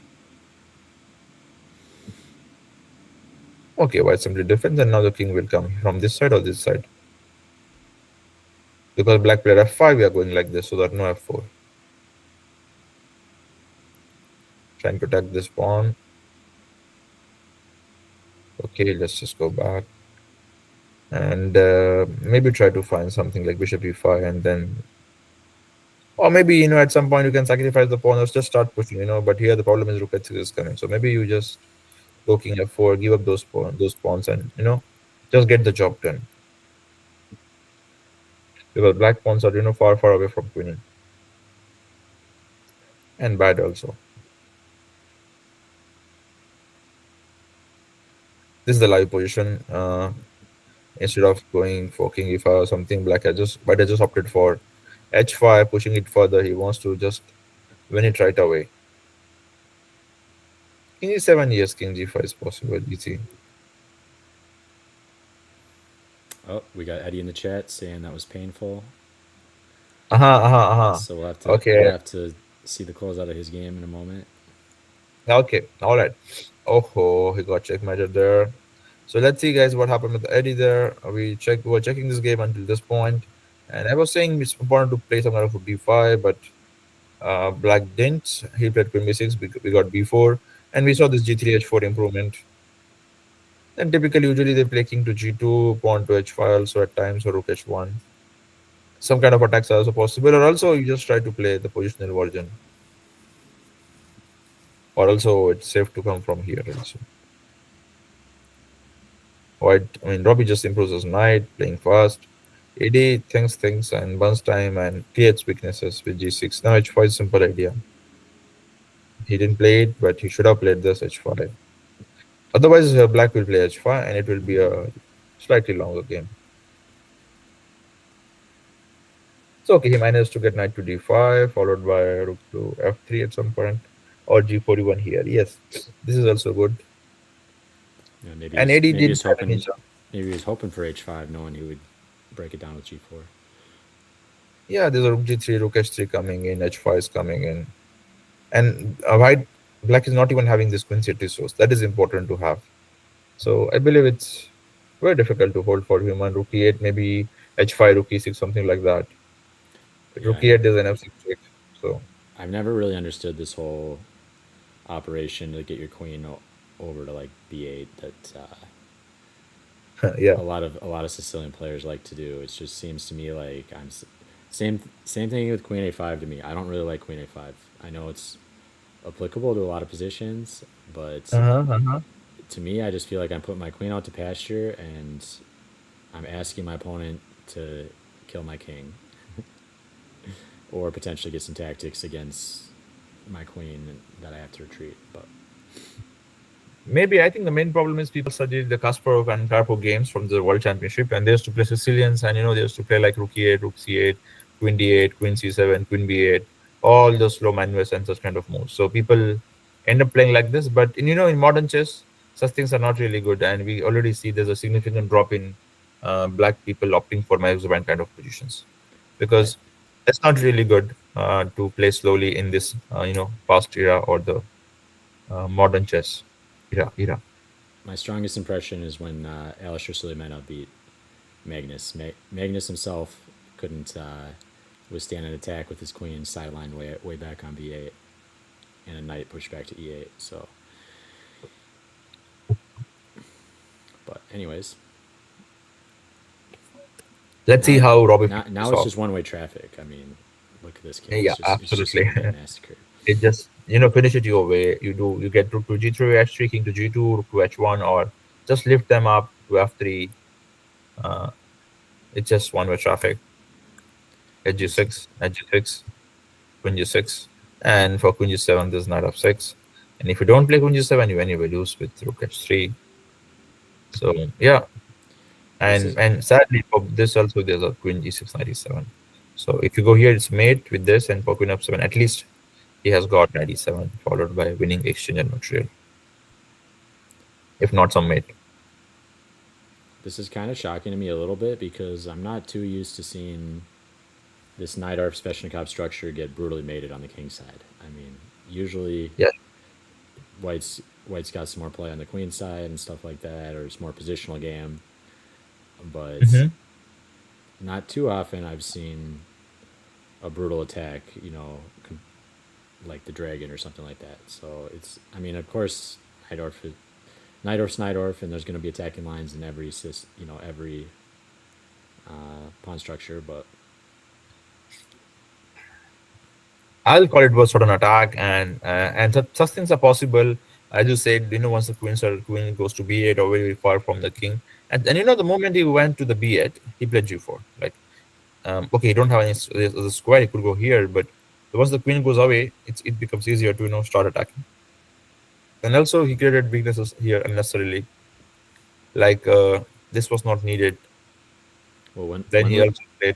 Okay, white simply defends, and now the king will come from this side or this side. Because black played f5, we are going like this, so that no f4. Trying to attack this pawn. Okay, let's just go back. And maybe try to find something like bishop e5 and then. Or maybe, at some point you can sacrifice the pawn or just start pushing, But here the problem is rook h6 is coming. So maybe you just go king f4, give up those pawns and, just get the job done. Because black pawns are, far, far away from winning. And bad also. This is the live position. Instead of going for king e5 or something, black but I just opted for h5, pushing it further. He wants to just win it right away. King e7, yes, king g5 is possible, easy. Oh, we got Eddie in the chat saying that was painful. So Okay, we'll have to see the close out of his game in a moment. okay, all right. Oh, he got checkmated there. So let's see, guys, what happened with Eddie there. We were checking this game until this point, and I was saying it's important to play some kind of d5, but black didn't. He played queen b6. We got b4, and we saw this g3 h4 improvement. And typically, usually they play king to g2, pawn to h5 also at times, or rook h1. Some kind of attacks are also possible, or also you just try to play the positional version. Or also it's safe to come from here also. White, Robbie just improves his knight, playing fast. AD thinks things and burns time and creates weaknesses with G6. Now H5 is simple idea. He didn't play it, but he should have played this H5. Otherwise, Black will play H5 and it will be a slightly longer game. So okay, he managed to get knight to D5, followed by rook to F3 at some point, or G41 here. Yes, this is also good. You know, And AD maybe didn't he's have any hoping chance. maybe he was hoping for H5, knowing he would break it down with G4. Yeah, there's a rook G3, rook H3 coming in, H5 is coming in. And white, black is not even having this queen C3 source. That is important to have. So I believe it's very difficult to hold for human. Rook E8, maybe H5, rook E6, something like that. Yeah, Rook E8 is an F6 check. So I've never really understood this whole operation to get your queen over to like B8 that yeah. a lot of Sicilian players like to do. It just seems to me like same thing with Queen A5 to me. I don't really like Queen A5. I know it's applicable to a lot of positions, but Uh-huh, uh-huh. to me, I just feel like I'm putting my queen out to pasture and I'm asking my opponent to kill my king or potentially get some tactics against my queen that I have to retreat. But Maybe I think the main problem is people studied the Kasparov and Karpov games from the World Championship, and they used to play Sicilians, and they used to play like Rook E8, Rook C8, Queen D8, Queen C7, Queen B8, all those slow manuals and such kind of moves. So people end up playing like this, but in modern chess, such things are not really good, and we already see there's a significant drop in black people opting for Max kind of positions I, because that's not really good to play slowly in this past era or the modern chess era. my strongest impression is when Alisher Suleimanov beat Magnus. Magnus himself couldn't withstand an attack with his queen sidelined way back on B8 and a knight pushed back to E8. So, but anyways, Let's see now how Robbie finishes now this it's off. just one way traffic. I mean, look at this game. Yeah, It's just absolutely. gonna get massacred. It just finish it your way. You get rook to G3, H3, king to G2, rook to H1, or just lift them up to F3. Uh, it's just one way traffic. At This G6, at G6, Queen G6, and for Queen G7, there's knight F6. And if you don't play Queen G7, you anyway lose with rook H3. So yeah, this and is and sadly for this also there's a Queen G6, knight E7. So if you go here, it's mate with this, and for Queen F7, at least he has got 97, followed by winning exchange and material, if not some mate. this is kind of shocking to me a little bit because I'm not too used to seeing this Knight Arf Sveshnikov structure get brutally mated on the king side. I mean, usually Yeah. White's got some more play on the queen side and stuff like that, or it's more positional game. But Hmm. not too often I've seen a brutal attack, like the dragon or something like that. So it's, I mean, of course, Neidorf, Neidorf's Neidorf, and there's going to be attacking lines in every pawn structure. But I'll call it was sort of an attack, and such things are possible. As you said, once the queen goes to B8 or very far from the king, and the moment he went to the B8, he played G4. Like, okay, you don't have any there's a square, he could go here, but once the queen goes away, it becomes easier to start attacking. And also, he created weaknesses here unnecessarily, like this was not needed. well, Then he also played.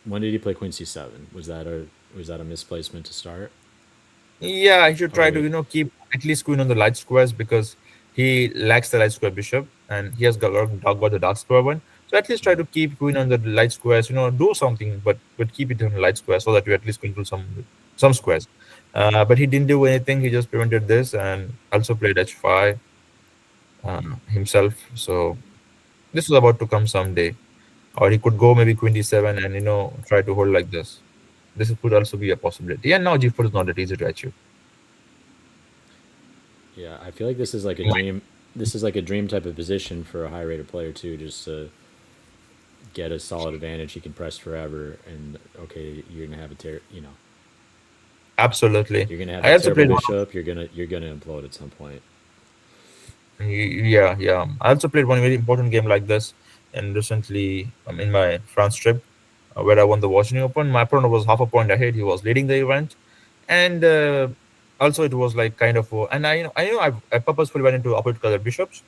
when did he play Queen C7? Was that a misplacement to start, Yeah, he should or try to, keep at least queen on the light squares because he lacks the light square bishop and he has got the dark square one. So at least try to keep queen on the light squares, do something, but keep it on the light square so that you at least control some squares. But he didn't do anything. He just prevented this and also played h5 himself. So this was about to come someday. Or he could go maybe queen d7 and try to hold like this. This could also be a possibility. And now g4 is not that easy to achieve. yeah, I feel like this is like a dream. This is like a dream type of position for a high rated player too, just to get a solid advantage. He can press forever, and okay, Absolutely. you're gonna have I that also terrible played one bishop. You're gonna implode at some point. yeah, yeah. I also played one very important game like this and recently in my France trip, where I won the Washington Open. My opponent was half a point ahead. He was leading the event, and also it was like kind of. And I purposefully went into opposite color bishops,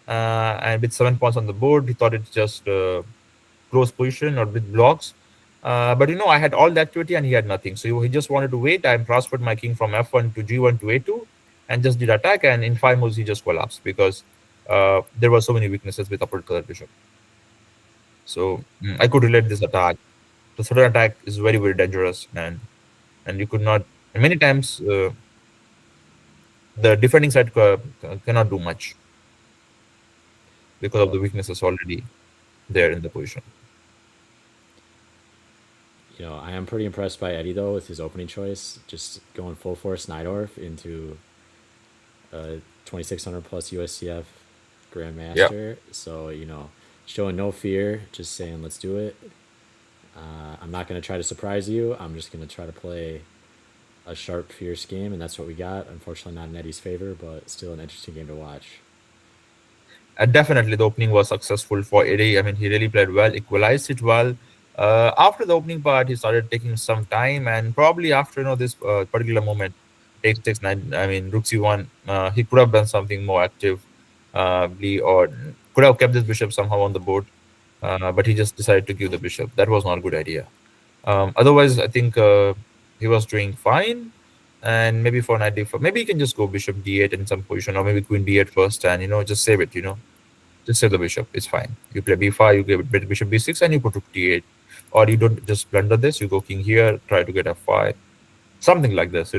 and with 7 points on the board, he thought it's just close position or with blocks. But I had all the activity and he had nothing. So he just wanted to wait. I transferred my king from f1 to g1 to a2 and just did attack. And in 5 moves, he just collapsed because there were so many weaknesses with upper color bishop. So I could relate this attack. The sudden attack is very, very dangerous. And you could not, and many times, the defending side cannot do much because of Well, the weaknesses already there in the position. I am pretty impressed by Eddie though with his opening choice, just going full force Najdorf into a 2600 plus USCF Yeah. Grandmaster. So showing no fear, just saying let's do it. I'm not going to try to surprise you. I'm just going to try to play a sharp, fierce game, and that's what we got. Unfortunately, not in Eddie's favor, but still an interesting game to watch. Definitely, the opening was successful for Eddie. I mean, he really played well, equalized it well. After the opening part, he started taking some time, and probably after this particular moment, takes nine. I mean, Rook C1. He could have done something more active, or could have kept this bishop somehow on the board. But he just decided to give the bishop. That was not a good idea. Otherwise, I think he was doing fine. And maybe for knight d4, maybe you can just go bishop d8 in some position, or maybe queen d8 first, and just save it. Just save the bishop. It's fine. You play b5, you give bishop b6, and you put rook d8. Or you don't just blunder this. You go king here, try to get f5, something like this.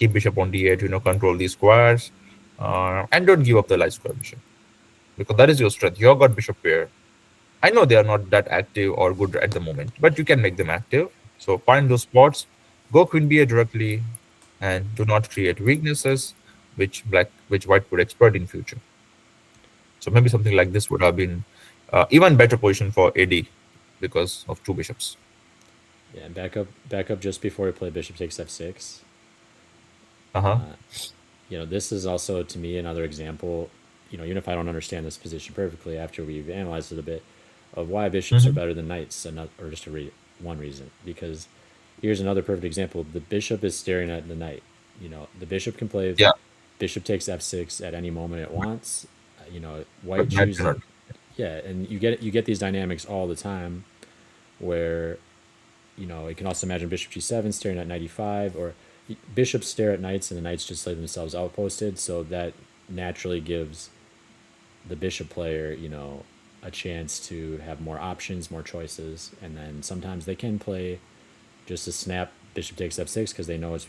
Keep bishop on d8. Control these squares, and don't give up the light square bishop because that is your strength. You have got bishop pair. I know they are not that active or good at the moment, but you can make them active. So find those spots, go queen b8 directly, and do not create weaknesses which white could exploit in future. So maybe something like this would have been even better position for AD because of two bishops. Yeah, and back up just before we play bishop takes f6. Uh-huh. This is also to me another example. Even if I don't understand this position perfectly, after we've analyzed it a bit, of why bishops are Hmm. better than knights, or just one reason. Because here's another perfect example: the bishop is staring at the knight. The bishop can play Yeah, bishop takes f6 at any moment it wants. White but knight chooses. cannot. Yeah, and you get these dynamics all the time, where you can also imagine bishop g7 staring at knight e5, or bishops stare at knights and the knights just lay themselves outposted. So that naturally gives the bishop player, a chance to have more options, more choices, and then sometimes they can play just a snap bishop takes f6 because they know it's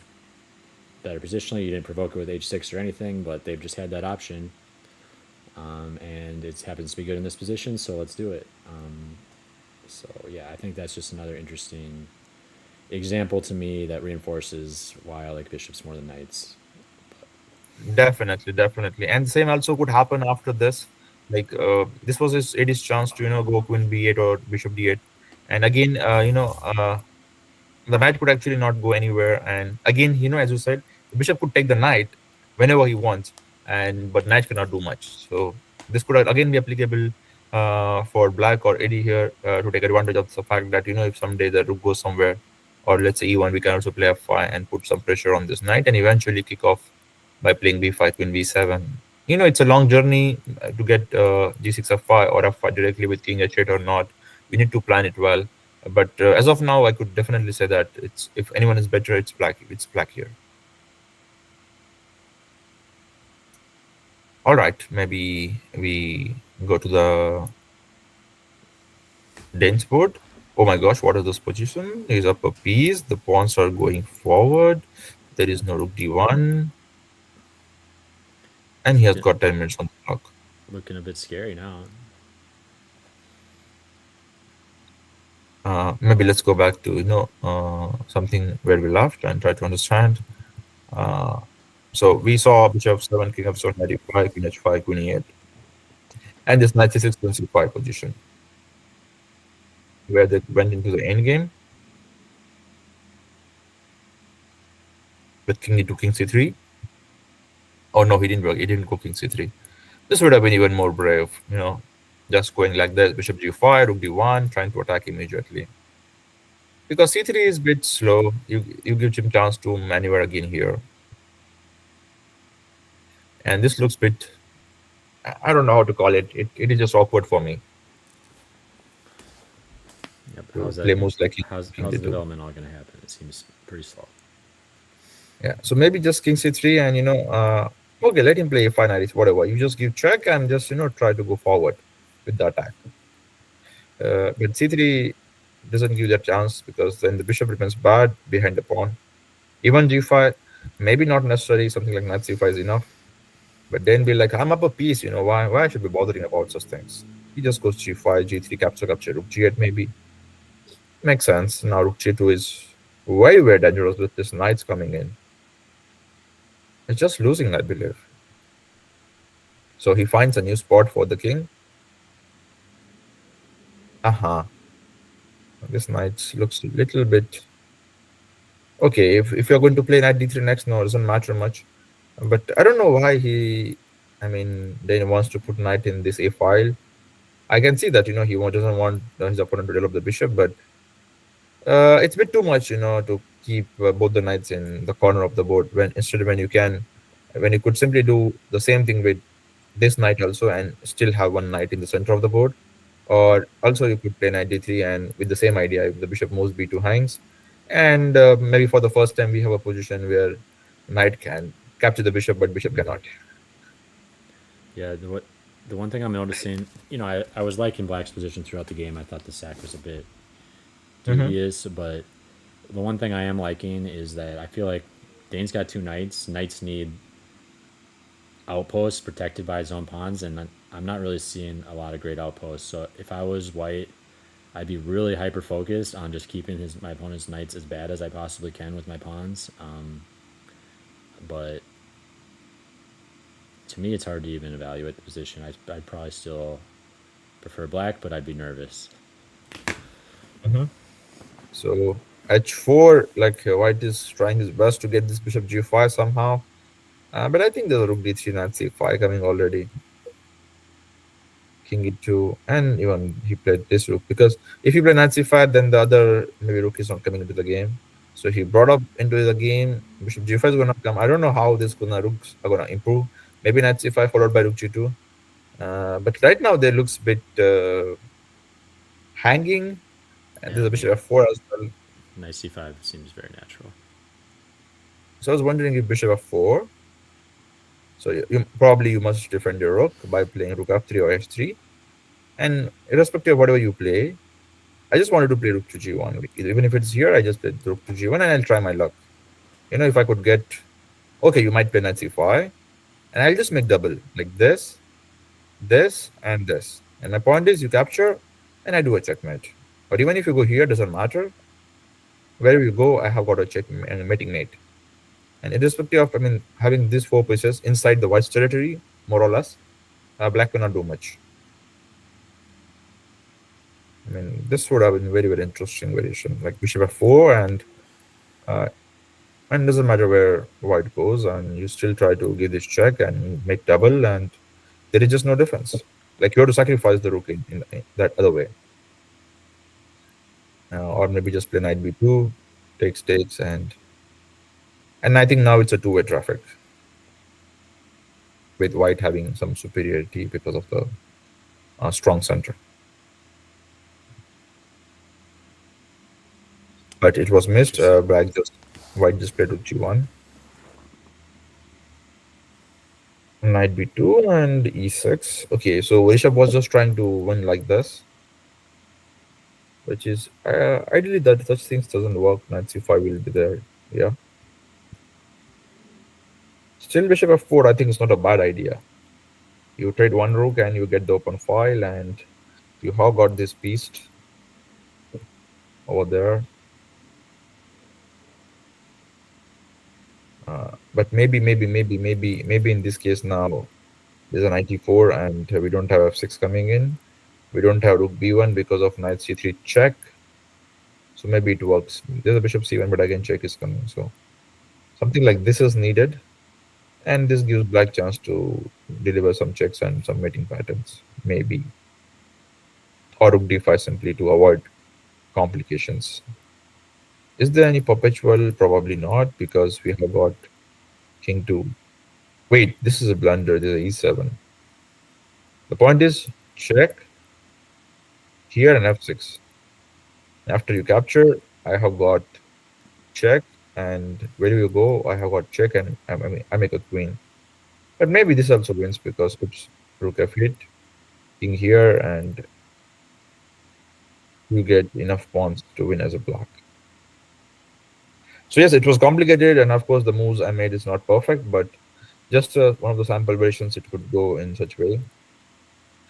better positionally. You didn't provoke it with h6 or anything, but they've just had that option, and it happens to be good in this position, so let's do it. So yeah, I think that's just another interesting example to me that reinforces why I like bishops more than knights. Definitely, definitely. And same also could happen after this. Like this was his AD's chance to go queen b8 or bishop d8. And again, the knight could actually not go anywhere. And again, as you said, the bishop could take the knight whenever he wants, and but knight cannot do much. So this could again be applicable for black or Eddie here to take advantage of the fact that if someday the rook goes somewhere, or let's say e1, we can also play f5 and put some pressure on this knight, and eventually kick off by playing b5, queen b7. It's a long journey to get g6 f5 or f5 directly with king h8 or not. We need to plan it well, but as of now, I could definitely say that it's if anyone is better, it's black. It's black here. All right, maybe we go to the dense board. Oh my gosh, what is this position? He's up a piece. The pawns are going forward. There is no rook d1, and he has Looking got 10 minutes on the clock. looking a bit scary now. Maybe let's go back to something where we left and try to understand. Uh, so we saw bishop 7, king f7, knight e5, queen h5, queen e8, and this knight c6, queen c5 position where they went into the end game with king e2, king c3. Oh no, he didn't work. He didn't go king c3. This would have been even more brave. just going like this, bishop g5, rook d1, trying to attack immediately. Because c3 is a bit slow, you give him chance to maneuver again here. And this looks bit, I don't know how to call it. It is just awkward for me Yep. to play most likely king How's the d2. development all going to happen? It seems pretty slow. Yeah, so maybe just king c3 and okay, let him play a5 knight, whatever. You just give check and just try to go forward with the attack. But c3 doesn't give that chance because then the bishop remains bad behind the pawn. Even g5, maybe not necessarily something like knight c5 is enough. But then be like, I'm up a piece, why I should be bothering about such things? He just goes g5, g3, capture, rook g8 maybe. Makes sense. Now rook g2 is very, very dangerous with this knights coming in. It's just losing, I believe. So he finds a new spot for the king. Aha. This knight looks a little bit... Okay, if you're going to play knight d3 next, no, it doesn't matter much. But I don't know why then wants to put knight in this a file. I can see that, he doesn't want his opponent to develop the bishop, but it's a bit too much, to keep both the knights in the corner of the board when you could simply do the same thing with this knight also and still have one knight in the center of the board. Or also you could play knight d3 and with the same idea, if the bishop moves b2 hangs, and maybe for the first time we have a position where knight can capture the bishop, but bishop cannot. Yeah, the one thing I'm noticing, I was liking Black's position throughout the game. I thought the sack was a bit Mm-hmm. dubious, but the one thing I am liking is that I feel like Dane's got two knights. Knights need outposts protected by his own pawns, and I'm not really seeing a lot of great outposts. So if I was white, I'd be really hyper focused on just keeping my opponent's knights as bad as I possibly can with my pawns. But to me, it's hard to even evaluate the position. I'd probably still prefer black, but I'd be nervous. Mm-hmm. So h4, like white is trying his best to get this bishop g5 somehow. But I think there's a rook d3, knight c5 coming already. King e2, and even he played this rook, because if you play knight c5, then the other maybe rook is not coming into the game. So he brought up into the game, bishop g5 is gonna come. I don't know how this rooks are gonna improve. Maybe knight c5 followed by rook g2. But right now they looks a bit hanging, and there's a bishop f4 as well. Knight c5 seems very natural. So I was wondering if bishop f4. So you must defend your rook by playing rook f3 or f3. And irrespective of whatever you play, I just wanted to play rook to g1. Even if it's here, I just played rook to g1 and I'll try my luck. If I could get... Okay, you might play knight c5. And I'll just make double, like this, and this. And my point is, you capture, and I do a checkmate. But even if you go here, doesn't matter. Wherever you go, I have got a check and mating mate. And irrespective of, having these four pieces inside the white's territory, more or less, black cannot do much. This would have been very, very interesting variation, like bishop f4, and doesn't matter where white goes, and you still try to give this check and make double, and there is just no difference. Like you have to sacrifice the rook in that other way. Or maybe just play knight b2, takes, and I think now it's a two-way traffic, with white having some superiority because of the strong center. But it was missed. White just played with g1. Knight b2 and e6. Okay, so Rishabh was just trying to win like this, which is ideally that such things doesn't work. Knight c5 will be there. Yeah. Still, bishop f4, I think it's not a bad idea. You trade one rook and you get the open file, and you have got this piece over there. But maybe in this case now there's an knight e4 and we don't have f6 coming in. We don't have rook b1 because of knight c3 check. So maybe it works. There's a bishop c1, but again check is coming. So something like this is needed. And this gives black chance to deliver some checks and some mating patterns, maybe. or rook d5 simply to avoid complications. Is there any perpetual? Probably not, because we have got king 2. Wait, this is a blunder. This is e7. The point is check here and f6. After you capture, I have got check, and where do you go? I have got check, and I make a queen. But maybe this also wins because oops, rook f8, king here, and you get enough pawns to win as a black. So yes, it was complicated, and of course the moves I made is not perfect, but just one of the sample versions it could go in such way.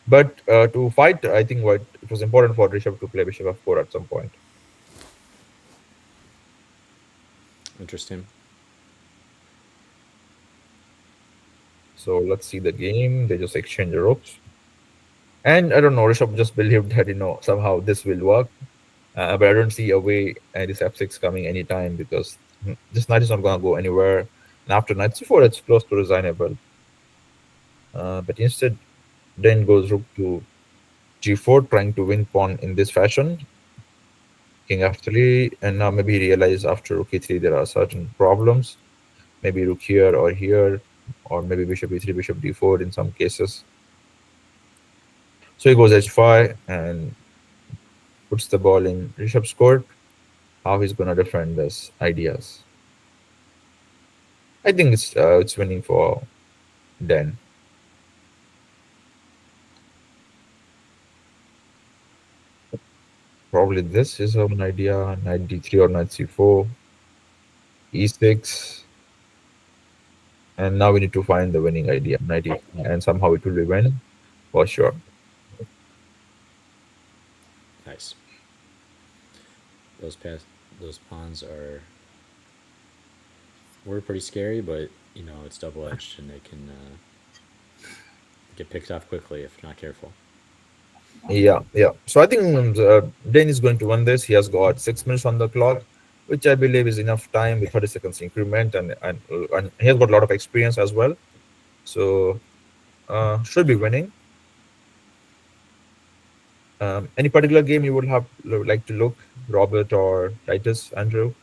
But to fight, I think what it was important for Rishabh to play bishop f4 at some point. Interesting. So let's see the game. They just exchange the rooks. And I don't know, Rishabh just believed that, somehow this will work. But I don't see a way this f6 coming anytime because this knight is not going to go anywhere. And after knight c4, it's close to resignable. But instead, then goes rook to g4, trying to win pawn in this fashion. King f3, and now maybe realize after rook e3 there are certain problems. Maybe rook here or here, or maybe bishop e3, bishop d4 in some cases. So he goes h5 and puts the ball in Rishabh's court. How he's gonna defend this ideas? I think it's winning for Den. Probably this is an idea: knight d3 or knight c4, e6, and now we need to find the winning idea, knight e, and somehow it will be win for sure. Nice. Those pawns were pretty scary, but it's double edged and they can get picked off quickly if not careful. Yeah, yeah. So I think Den is going to win this. He has got 6 minutes on the clock, which I believe is enough time with 30 seconds increment, and he has got a lot of experience as well. So should be winning. Any particular game you would have like to look, Robert or Titus, Andrew?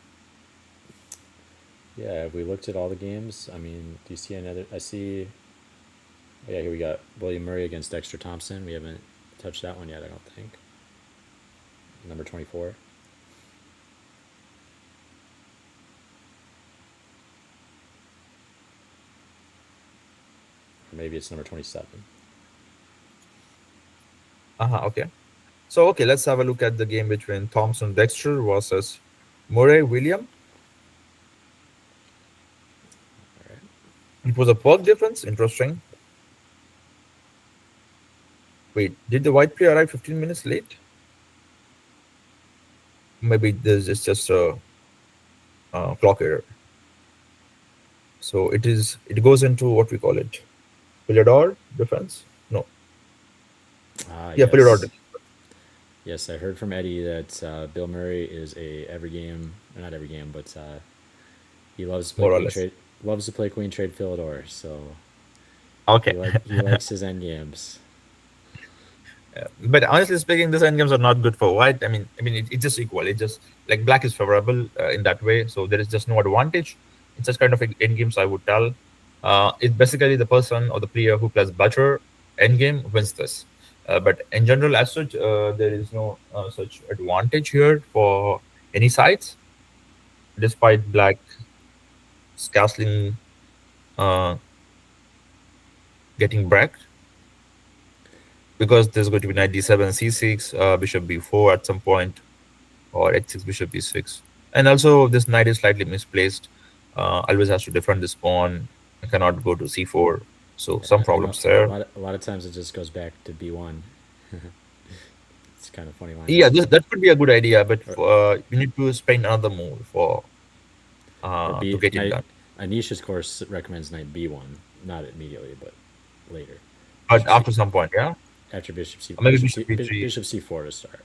Yeah, we looked at all the games. I mean, do you see another? I see. Oh, yeah, here we got William Murray against Dexter Thompson. We haven't touched that one yet, I don't think. Number 24. Or maybe it's number 27. Okay. So okay, let's have a look at the game between Thompson Dexter versus Murray William. All right. It was a perk difference. Interesting. Wait, did the white player arrive 15 minutes late? Maybe this is just a clock error. So it goes into what we call it, Pillador defense. No, yeah, Yes. Pillador. Yes, I heard from Eddie that Bill Murray is a every game, or not every game, but he loves to play More or queen less. trade. Loves to play queen trade Philidor, so Okay. he likes his end games. But honestly speaking, these endgames are not good for white. It's just equal. It's just like black is favorable in that way, so there is just no advantage. It's just kind of endgames, I would tell. It's basically the person or the player who plays better endgame wins this. But in general, as such, there is no such advantage here for any sides, despite black castling uh, getting bracked. Because there's going to be knight d7, c6, bishop b4 at some point, or h6, bishop b6. And also, this knight is slightly misplaced. Always has to defend this pawn. I cannot go to c4. So some problems there. A lot of times it just goes back to b1. It's kind of funny line. Yeah, that could be a good idea, but you need to spend another move for to get it done. Anisha's course recommends knight b1, not immediately, but later. But after some point, yeah? After bishop c, Maybe bishop, bishop c, e3. bishop c4 to start.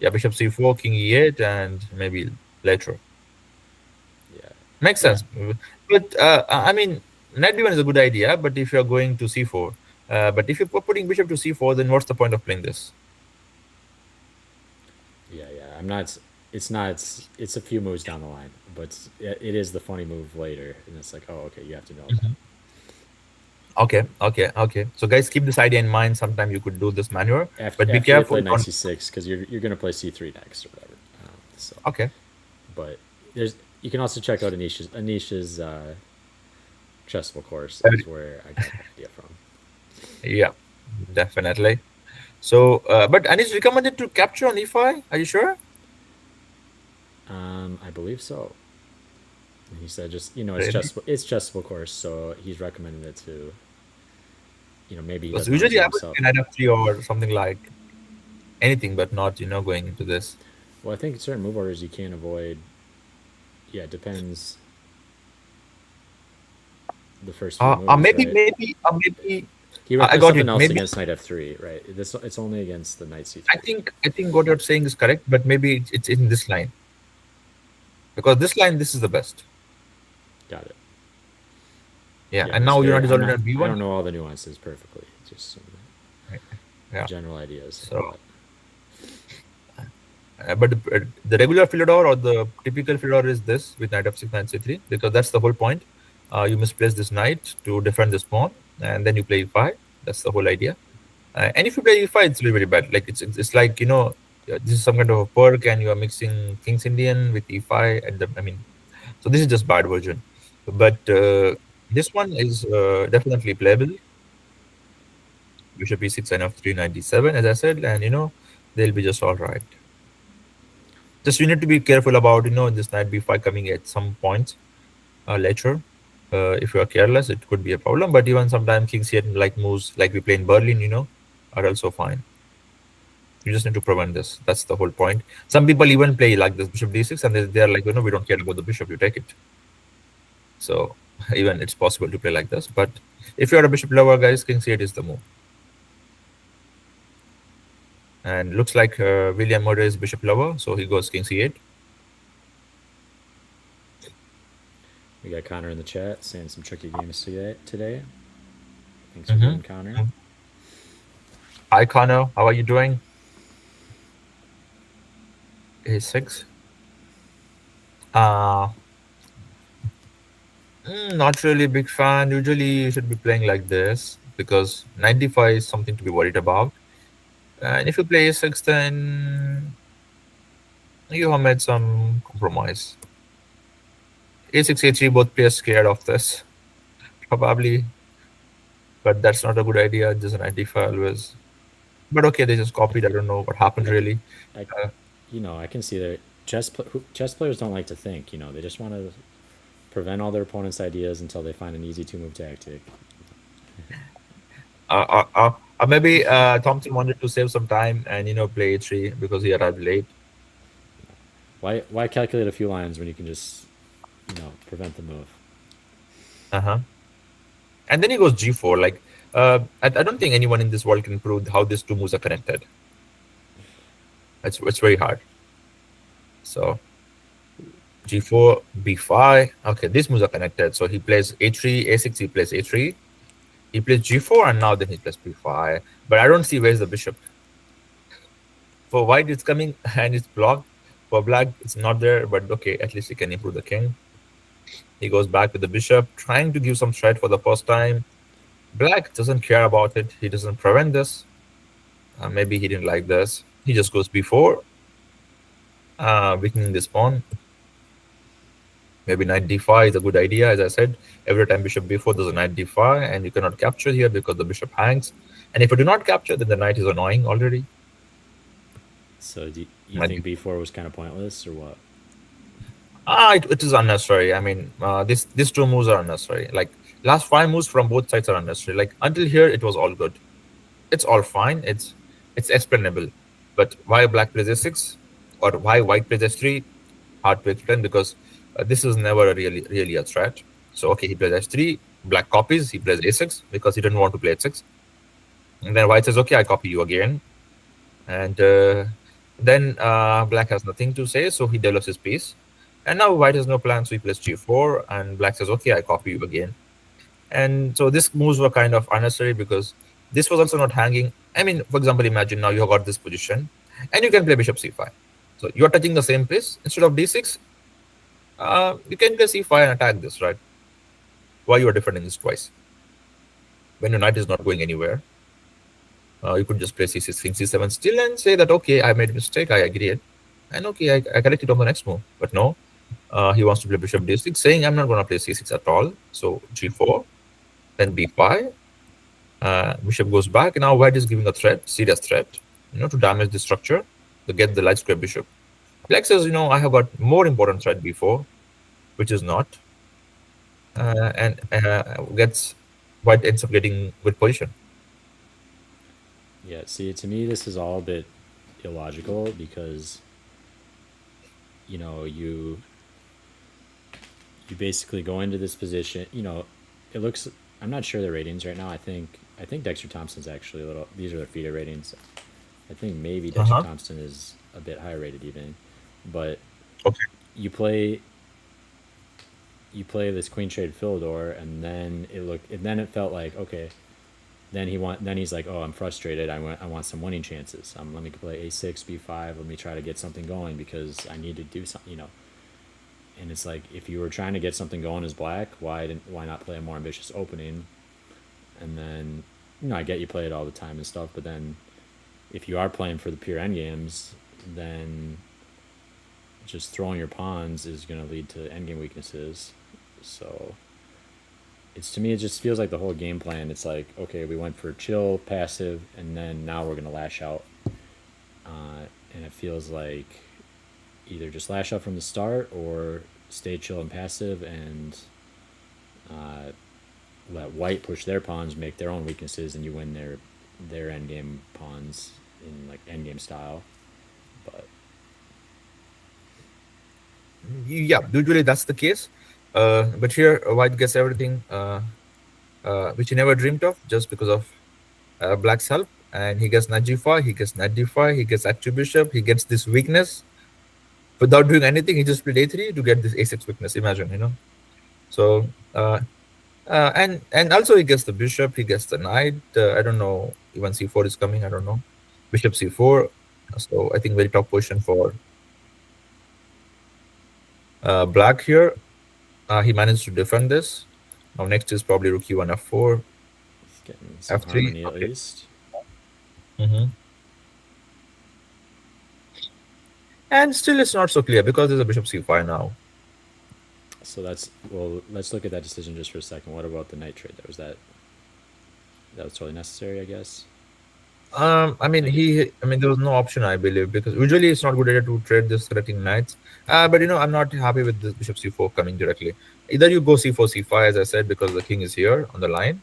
Yeah, bishop c4, king e8, and maybe later. Yeah. Makes sense. But knight b1 is a good idea, but if you're going to c4, but if you're putting bishop to c4, then what's the point of playing this? I'm not. It's not. It's a few moves down the line, but it is the funny move later, and it's like, oh, okay, you have to know that. Mhm. Okay. So guys, keep this idea in mind. Sometime you could do this maneuver, but be After they careful. play knight Don't. c6, because you're gonna play c3 next or whatever. So, Okay. but there's you can also check out Anish's chessable course Uh, is where I got that idea from. Yeah, definitely. So, but Anish recommended to capture on e5. Are you sure? I believe so. And he said just Really? it's chessable course, so he's recommending it to maybe he Because doesn't want to usually do it I would himself. say knight f3 or something like anything, but not going into this. Well, I think in certain move orders you can't avoid. Yeah, it depends the first few moves, right? Maybe He I recommends got something it. else Maybe against knight f3, right? This it's only against the knight c3. I think what you're saying is correct, but maybe it's in this line because this line this is the best. Got it. Yeah, Yeah, and it's now you're very. not I'm resolving not. on I b1. don't know all the nuances perfectly. Just some Yeah. general ideas. So, But but the regular Philidor or the typical Philidor is this with knight f6, knight c3 because that's the whole point. You misplace this knight to defend this pawn, and then you play e5. That's the whole idea. And if you play e5, it's really very bad. Like it's like this is some kind of a perk, and you are mixing King's Indian with e5. I mean, so this is just bad version. But this one is definitely playable. Bishop e6 and f3 97, as I said, and they'll be just all right. Just you need to be careful about this knight b5 coming at some point later. If you are careless, it could be a problem. But even sometimes King's Indian like moves like we play in Berlin, are also fine. You just need to prevent this. That's the whole point. Some people even play like this bishop d6, and they're like, we don't care about the bishop. You take it. So even it's possible to play like this. But if you're a bishop lover, guys, king c8 is the move. And looks like William Murray is bishop lover, so he goes king c8. we got Connor in the chat saying some tricky games today. Thanks for Mm-hmm. joining, Connor. Hi, Connor. How are you doing? A6. Uh, not really a big fan. Usually you should be playing like this because 95 is something to be worried about. And if you play A6, then you have made some compromise. A6, A3, both players scared of this. Probably. But that's not a good idea. Just an 95 always. But okay, they just copied. I don't know what happened really. I, Uh, I can see that chess players don't like to think. They just want to prevent all their opponent's ideas until they find an easy two-move tactic. Maybe Thompson wanted to save some time and play A3 because he arrived late. Why calculate a few lines when you can just prevent the move? Uh-huh. And then he goes G4. Like, I don't think anyone in this world can prove how these two moves are connected. It's very hard. So G4, B5. Okay, these moves are connected. So he plays A3, A6, he plays A3. He plays G4, and now then he plays B5. But I don't see where's the bishop. For white, it's coming and it's blocked. For black, it's not there, but okay, at least he can improve the king. He goes back with the bishop, trying to give some threat for the first time. Black doesn't care about it. He doesn't prevent this. Maybe he didn't like this. He just goes b4, weakening this pawn. Maybe knight d5 is a good idea. As I said, every time bishop b4, there's a knight d5, and you cannot capture here because the bishop hangs. And if you do not capture, then the knight is annoying already. So do you think b4 was kind of pointless or what? It is unnecessary. I mean, these two moves are unnecessary. Like last 5 moves from both sides are unnecessary. Like until here, it was all good. It's all fine. It's explainable. But why black plays a6 or why white plays s3? Hard to explain because this is never really a threat. So okay, he plays s3. Black copies. He plays a6 because he didn't want to play h6. And then white says, okay, I copy you again. And then black has nothing to say, so he develops his piece. And now white has no plan, so he plays g4, and black says, okay, I copy you again. And so these moves were kind of unnecessary because this was also not hanging. I mean, for example, imagine now you have got this position, and you can play bishop c5. So you are touching the same piece. Instead of d6, you can play c5 and attack this, right? Why you are defending this twice? When your knight is not going anywhere, you could just play c6, king c7 still and say that, okay, I made a mistake, I agreed. And okay, I correct it on the next move. But no, he wants to play bishop d6, saying I'm not going to play c6 at all. So g4, then b5, bishop goes back. Now white is giving a threat, serious threat, to damage the structure, to get the light square bishop. Black says, I have got more important threat before, which is not, and gets white ends up getting good position. Yeah, see, to me, this is all a bit illogical because, you basically go into this position. It looks. I'm not sure the ratings right now. I think Dexter Thompson's actually a little. These are their FIDE ratings. I think maybe Dexter Uh-huh. Thompson is a bit higher rated even, but Okay. you play you play this queen trade Philidor, and then it felt like, okay. Then he's like, oh, I'm frustrated. I want some winning chances. Let me play a6, b5. Let me try to get something going because I need to do something. And it's like, if you were trying to get something going as black, why not play a more ambitious opening? And then, I get you play it all the time and stuff, but then if you are playing for the pure endgames, then just throwing your pawns is going to lead to endgame weaknesses. So it's, to me, it just feels like the whole game plan. It's like, okay, we went for chill, passive, and then now we're going to lash out. And it feels like either just lash out from the start or stay chill and passive and uh, let white push their pawns, make their own weaknesses, and you win their endgame pawns in like endgame style. But Yeah, usually that's the case. But here, white gets everything which he never dreamed of just because of black's help. And he gets knight g5, he gets knight d5, he gets h2 bishop, he gets this weakness. Without doing anything, he just played a3 to get this a6 weakness. Imagine. So, and also he gets the bishop, he gets the knight. I don't know, even c4 is coming, I don't know. Bishop c4. So I think very tough position for black here. He managed to defend this. Now next is probably rook e1 f4, he's getting some f3. harmony at Okay. least. And still it's not so clear because there's a bishop c5 now. So let's look at that decision just for a second. What about the knight trade? That was totally necessary, I guess. There was no option, I believe, because usually it's not good idea to trade this threatening knights. But I'm not happy with this bishop c4 coming directly. Either you go c4, c5, as I said, because the king is here on the line.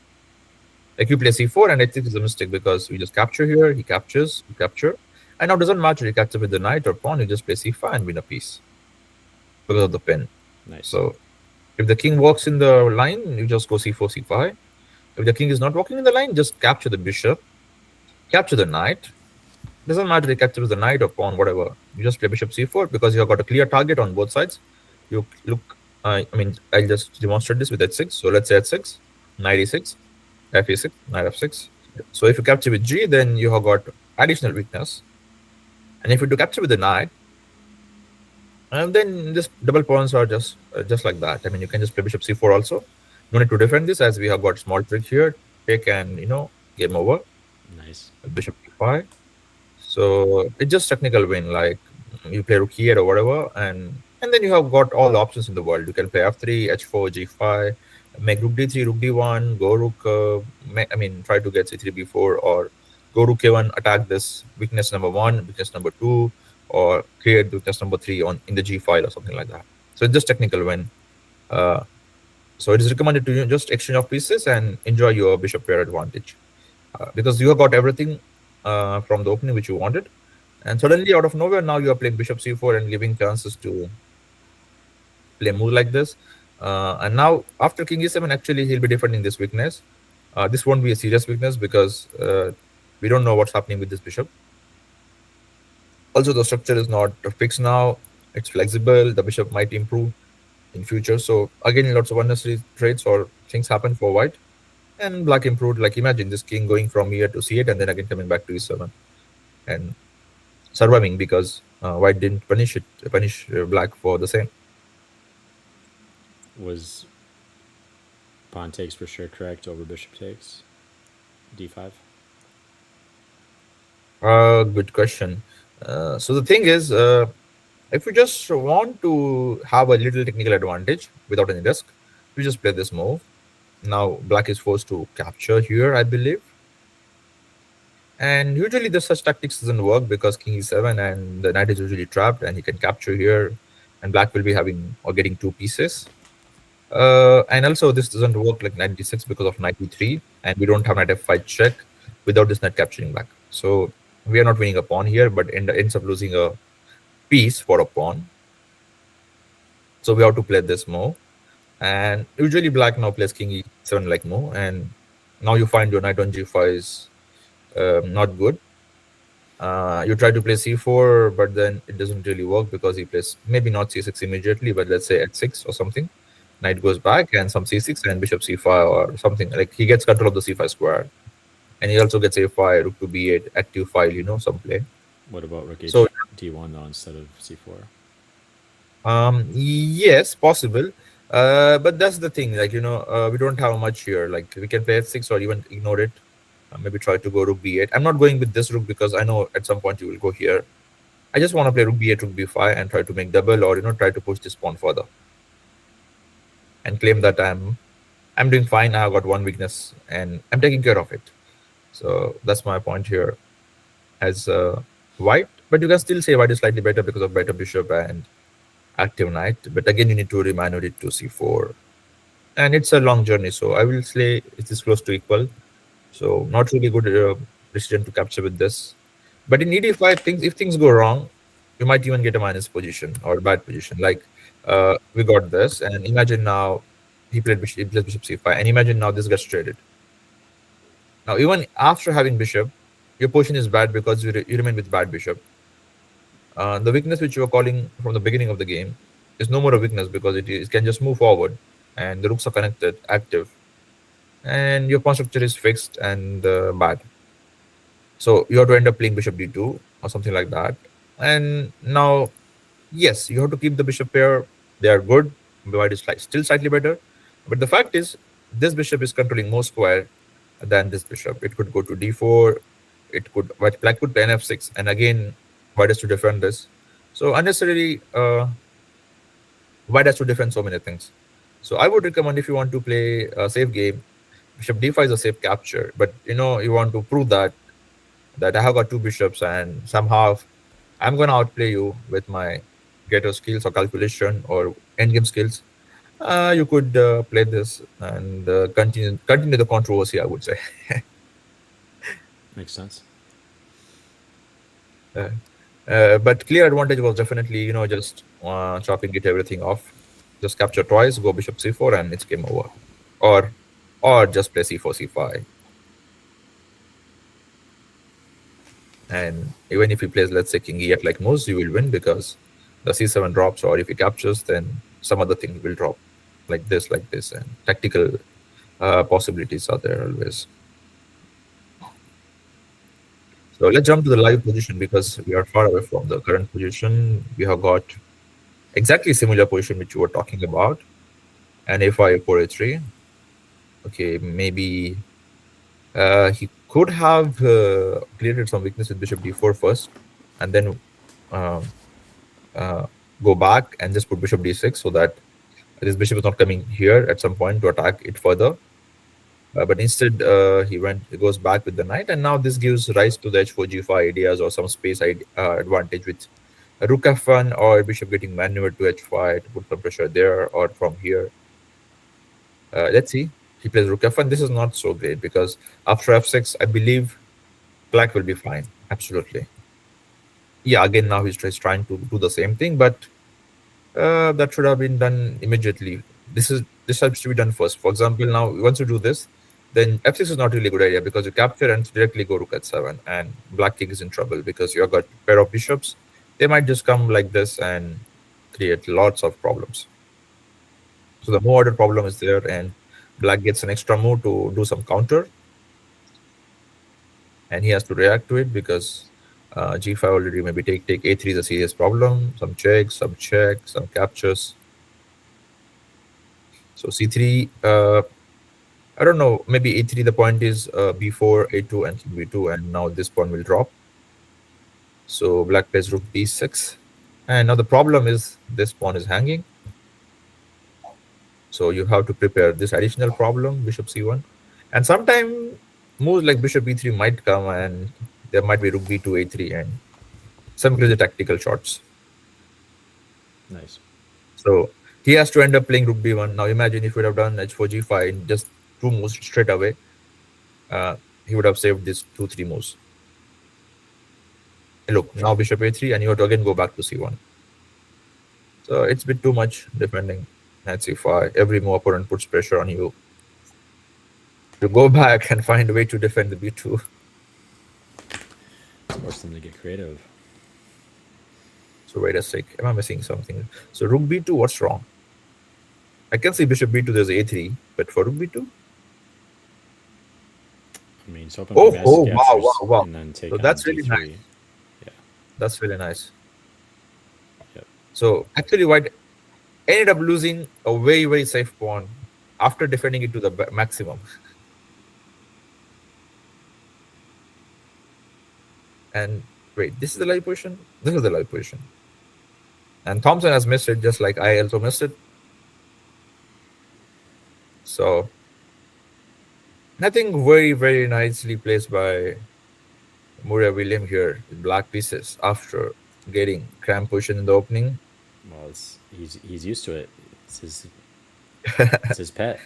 Like you play c4, and I think it's a mistake because we just capture here, he captures, we capture. And now it doesn't matter, you capture with the knight or pawn, you just play c5 and win a piece because of the pin. Nice. So if the king walks in the line, you just go c4, c5. If the king is not walking in the line, just capture the bishop, capture the knight. Doesn't matter, you capture with the knight or pawn, whatever. You just play bishop c4 because you have got a clear target on both sides. You look, I'll just demonstrate this with h6. So let's say h6, knight e6, f e6, knight f6. So if you capture with g, then you have got additional weakness. And if you do capture with the knight, and then this double pawns are just like that. You can just play bishop c4 also. No need to defend this as we have got small trick here. Take and game over. Nice. Bishop e5. So it's just technical win. Like you play rook e8 or whatever, and then you have got all the options in the world. You can play f3, h4, g5, make rook d3, rook d1, go rook. Try to get c3, b4, or go rook a1, attack this weakness number 1, weakness number 2, or create weakness number 3 in the g file or something like that. So it's just technical win. So it is recommended to just exchange of pieces and enjoy your bishop pair advantage because you have got everything from the opening which you wanted, and suddenly out of nowhere now you are playing bishop c4 and giving chances to play move like this. And now after king e7, actually he'll be defending this weakness. This won't be a serious weakness because we don't know what's happening with this bishop. Also, the structure is not fixed now. It's flexible. The bishop might improve in future. So again, lots of unnecessary trades or things happen for white. And black improved. Like imagine this king going from here to c8 and then again coming back to e7. And surviving because white didn't punish black for the same. Was pawn takes for sure correct over bishop takes? D5? Good question. So the thing is, if you just want to have a little technical advantage without any risk, you just play this move. Now black is forced to capture here, I believe. And usually the such tactics doesn't work because king e7 and the knight is usually trapped and he can capture here and black will be having or getting two pieces. And also this doesn't work like 96 because of knight e3 and we don't have knight f5 check without this knight capturing back. So we are not winning a pawn here, but ends up losing a piece for a pawn. So we have to play this move. And usually black now plays king e7 like move. And now you find your knight on g5 is not good. You try to play c4, but then it doesn't really work because he plays maybe not c6 immediately, but let's say h6 or something. Knight goes back and some c6 and bishop c5 or something. Like he gets control of the c5 square. And he also gets a5, rook to b8, active file, some play. What about rook So h d1 though instead of c4? yes, possible. But that's the thing, like, we don't have much here. Like we can play h6 or even ignore it. Maybe try to go rook b8. I'm not going with this rook because I know at some point you will go here. I just want to play rook b8, rook b5 and try to make double or, try to push this pawn further. And claim that I'm doing fine. I've got one weakness and I'm taking care of it. So that's my point here as white. But you can still say white is slightly better because of better bishop and active knight. But again, you need to remaneuver it to c4. And it's a long journey. So I will say it is close to equal. So not really good decision to capture with this. But in ED5, if things go wrong, you might even get a minus position or a bad position. Like we got this, and imagine now he plays bishop c5, and imagine now this gets traded. Now even after having bishop, your position is bad because you remain with bad bishop. The weakness which you were calling from the beginning of the game is no more a weakness because it can just move forward, and the rooks are connected, active, and your pawn structure is fixed and bad. So you have to end up playing bishop d2 or something like that. And now, yes, you have to keep the bishop pair. They are good. White is still slightly better. But the fact is, this bishop is controlling more square than this bishop. It could go to d4. Black could play f6. And again, white has to defend this. So unnecessarily, white has to defend so many things. So I would recommend if you want to play a safe game, bishop d5 is a safe capture. But you want to prove that I have got two bishops and somehow I'm going to outplay you with my greater skills or calculation or endgame skills. You could play this and continue the controversy, I would say. Makes sense. But clear advantage was definitely, just chopping it everything off. Just capture twice, go bishop c4, and it's game over. Or just play c4, c5. And even if he plays, let's say, king e8 like moves, you will win because the c7 drops, or if he captures, then some other thing will drop like this, and tactical possibilities are there always. So let's jump to the live position because we are far away from the current position. We have got exactly similar position which you were talking about. And a5, 4 a3. Okay, maybe he could have created some weakness with bishop d4 first, and then go back and just put bishop d6 so that this bishop is not coming here at some point to attack it further. But instead, he goes back with the knight, and now this gives rise to the h4 g5 ideas or some space advantage with rook f1 or bishop getting maneuvered to h5 to put some pressure there or from here. Let's see. He plays rook f1. This is not so great because after f6, I believe black will be fine. Absolutely. Yeah, again, now he's trying to do the same thing, but that should have been done immediately. This has to be done first. For example, now once you do this, then f6 is not really a good idea because you capture and directly go rook h7, and black king is in trouble because you have got a pair of bishops. They might just come like this and create lots of problems. So the move order problem is there, and black gets an extra move to do some counter, and he has to react to it because G5 already, maybe take a3 is a serious problem. Some check, some captures. So c3, I don't know, maybe a3, the point is b4, a2, and king b2, and now this pawn will drop. So black plays rook d6. And now the problem is this pawn is hanging. So you have to prepare this additional problem, bishop c1. And sometime moves like bishop b3 might come, and there might be rook b2, a3, and some crazy tactical shots. Nice. So he has to end up playing rook b1. Now imagine if he would have done h4, g5 in just 2 moves straight away. He would have saved these 2, 3 moves. And look, now bishop a3, and you have to again go back to c1. So it's a bit too much defending at c5. Every move opponent puts pressure on you. You go back and find a way to defend the b2. Force them to get creative. So wait a sec, am I missing something? So rook b2, what's wrong? I can see bishop b2, there's a3, but for rook b2? I mean, it's open Oh, for wow, captures wow. and then take So on that's d3. really nice. Yeah. That's really nice. Yep. So actually white ended up losing a very, very safe pawn after defending it to the maximum. And wait, this is the live position? This is the live position. And Thompson has missed it just like I also missed it. So nothing very, very nicely placed by Muria William here with black pieces after getting cramp position in the opening. Well, he's used to it. It's his pet.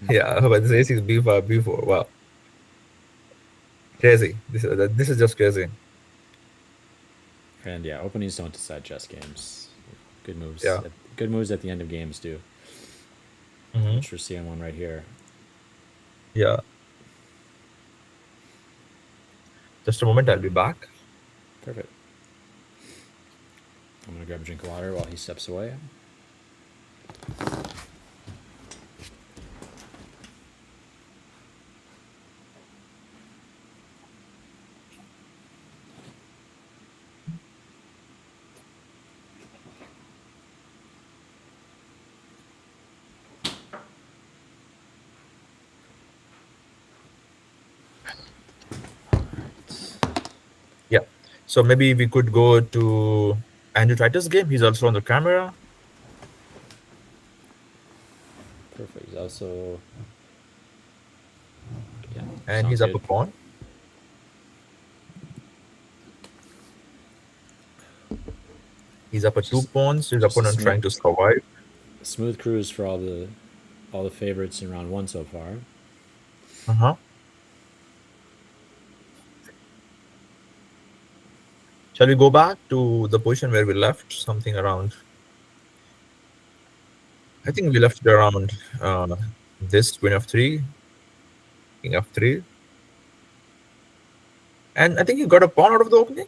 Yeah, but this ace is b5, b4. Wow. Crazy. This is just crazy. And yeah, openings don't decide chess games. Good moves. Yeah. Good moves at the end of games do. Which we're seeing one right here. Yeah. Just a moment, I'll be back. Perfect. I'm gonna grab a drink of water while he steps away. Yeah. So maybe we could go to Andrew Titus' game. He's also on the camera. Perfect. He's also And he's up a pawn. He's up at 2 pawns. His opponent trying to survive. Smooth cruise for all the favorites in round 1 so far. Shall we go back to the position where we left? Something around. I think we left it around this queen f3, king f3. And I think he got a pawn out of the opening,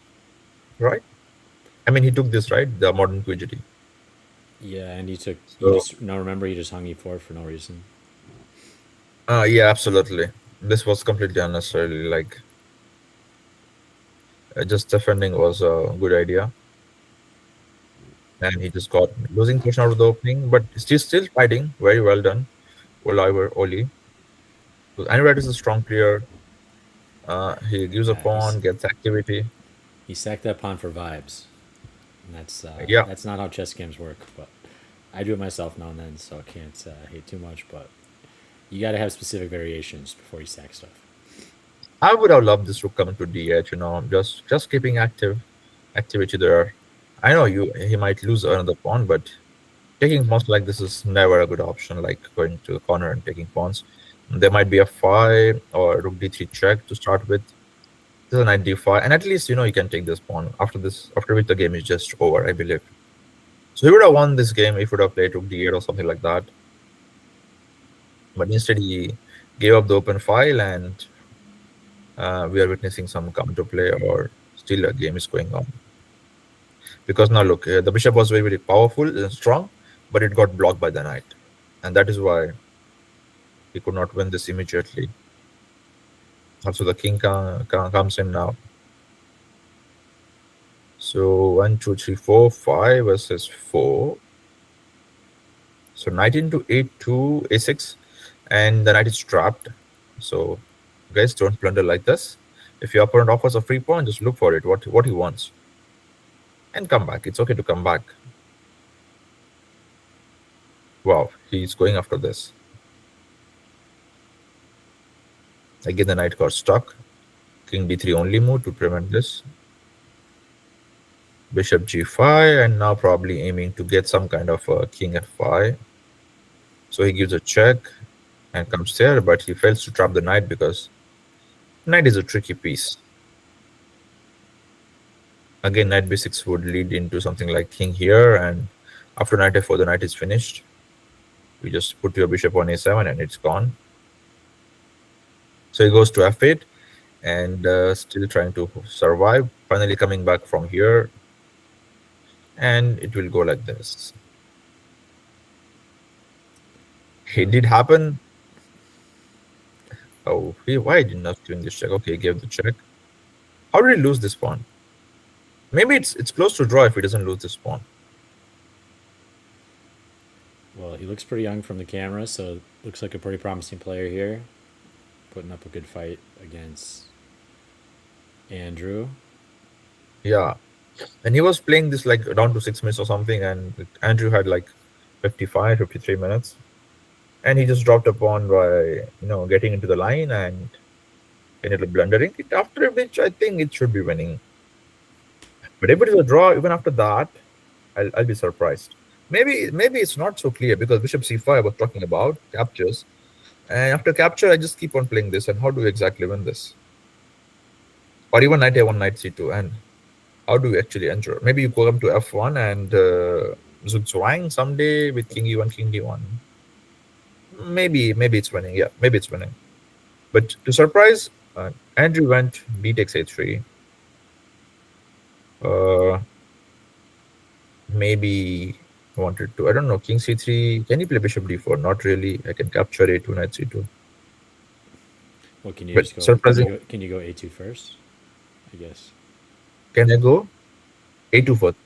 right? I mean, he took this, right? The modern QGT. Yeah, and he took. So, remember, he just hung e4 for no reason. Yeah, absolutely. This was completely unnecessarily. Like, just defending was a good idea. And he just got losing position out of the opening, but he's still fighting. Very well done, Oliver Oli. So Anurad is a strong player. He gives a pawn, gets activity. He sacked that pawn for vibes. And that's not how chess games work, but I do it myself now and then, so I can't hate too much. But you got to have specific variations before you sack stuff. I would have loved this rook coming to d8. Just keeping activity there. I know he might lose another pawn, but taking pawns like this is never a good option. Like going to the corner and taking pawns. There might be a f5 or rook d3 check to start with. This is a knight d5, and at least you can take this pawn. After which the game is just over, I believe. So he would have won this game if he would have played rook d8 or something like that. But instead he gave up the open file, and we are witnessing some counterplay, or still a game is going on. Because now look, the bishop was very, very powerful and strong, but it got blocked by the knight, and that is why he could not win this immediately. Also, the king comes in now. So 1, 2, 3, 4, 5 versus 4. So knight into a2, a6, and the knight is trapped. So guys, don't plunder like this. If your opponent offers a free pawn, just look for it, what he wants, and come back. It's okay to come back. Wow, he's going after this. Again, the knight got stuck. King d3 only move to prevent this. Bishop g5, and now probably aiming to get some kind of king f5. So he gives a check and comes there, but he fails to trap the knight because knight is a tricky piece. Again, knight b6 would lead into something like king here, and after knight f4, the knight is finished. You just put your bishop on a7 and it's gone. So he goes to f8 and still trying to survive. Finally coming back from here, and it will go like this. It did happen. Oh, why did not doing this check? Okay, he gave the check. How did he lose this pawn? Maybe it's close to draw if he doesn't lose this pawn. Well, he looks pretty young from the camera, so looks like a pretty promising player here. Putting up a good fight against Andrew. Yeah, and he was playing this like down to 6 minutes or something, and Andrew had like 55, 53 minutes, and he just dropped a pawn by getting into the line and ended up blundering it. After which I think it should be winning. But if it is a draw, even after that, I'll be surprised. Maybe it's not so clear because bishop c5 I was talking about captures, and after capture I just keep on playing this. And how do you exactly win this? Or even knight a1, knight c2, and how do you actually enter? Maybe you go up to f1 and zugzwang someday with king e1, king d1. Maybe it's winning. Yeah, maybe it's winning. But to surprise, Andrew went b takes a3. Maybe wanted to. I don't know. King c3. Can you play bishop d4? Not really. I can capture a2, knight c2. Well, can you But just go? surprising. Can you go a2 first? I guess. Can I go a2 first?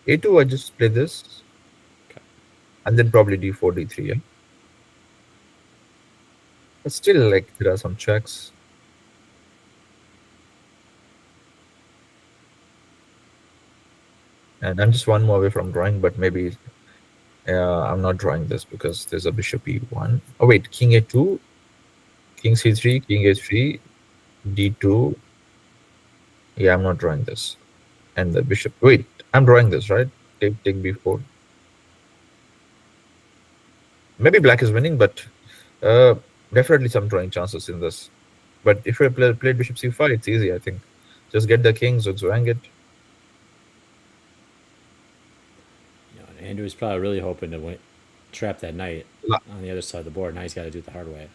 Yeah. A2. I just play this, Okay. and then probably d4, d3. Yeah. But still, like there are some checks. And I'm just one more away from drawing, but maybe I'm not drawing this because there's a bishop e1. Oh wait, king a2, king c3, king a3, d2. Yeah, I'm not drawing this. And the bishop. Wait, I'm drawing this, right? Take b4. Maybe black is winning, but definitely some drawing chances in this. But if I play bishop c5, it's easy, I think. Just get the king, zugzwang it. Andrew was probably really hoping to trap that knight La- on the other side of the board. Now he's got to do it the hard way.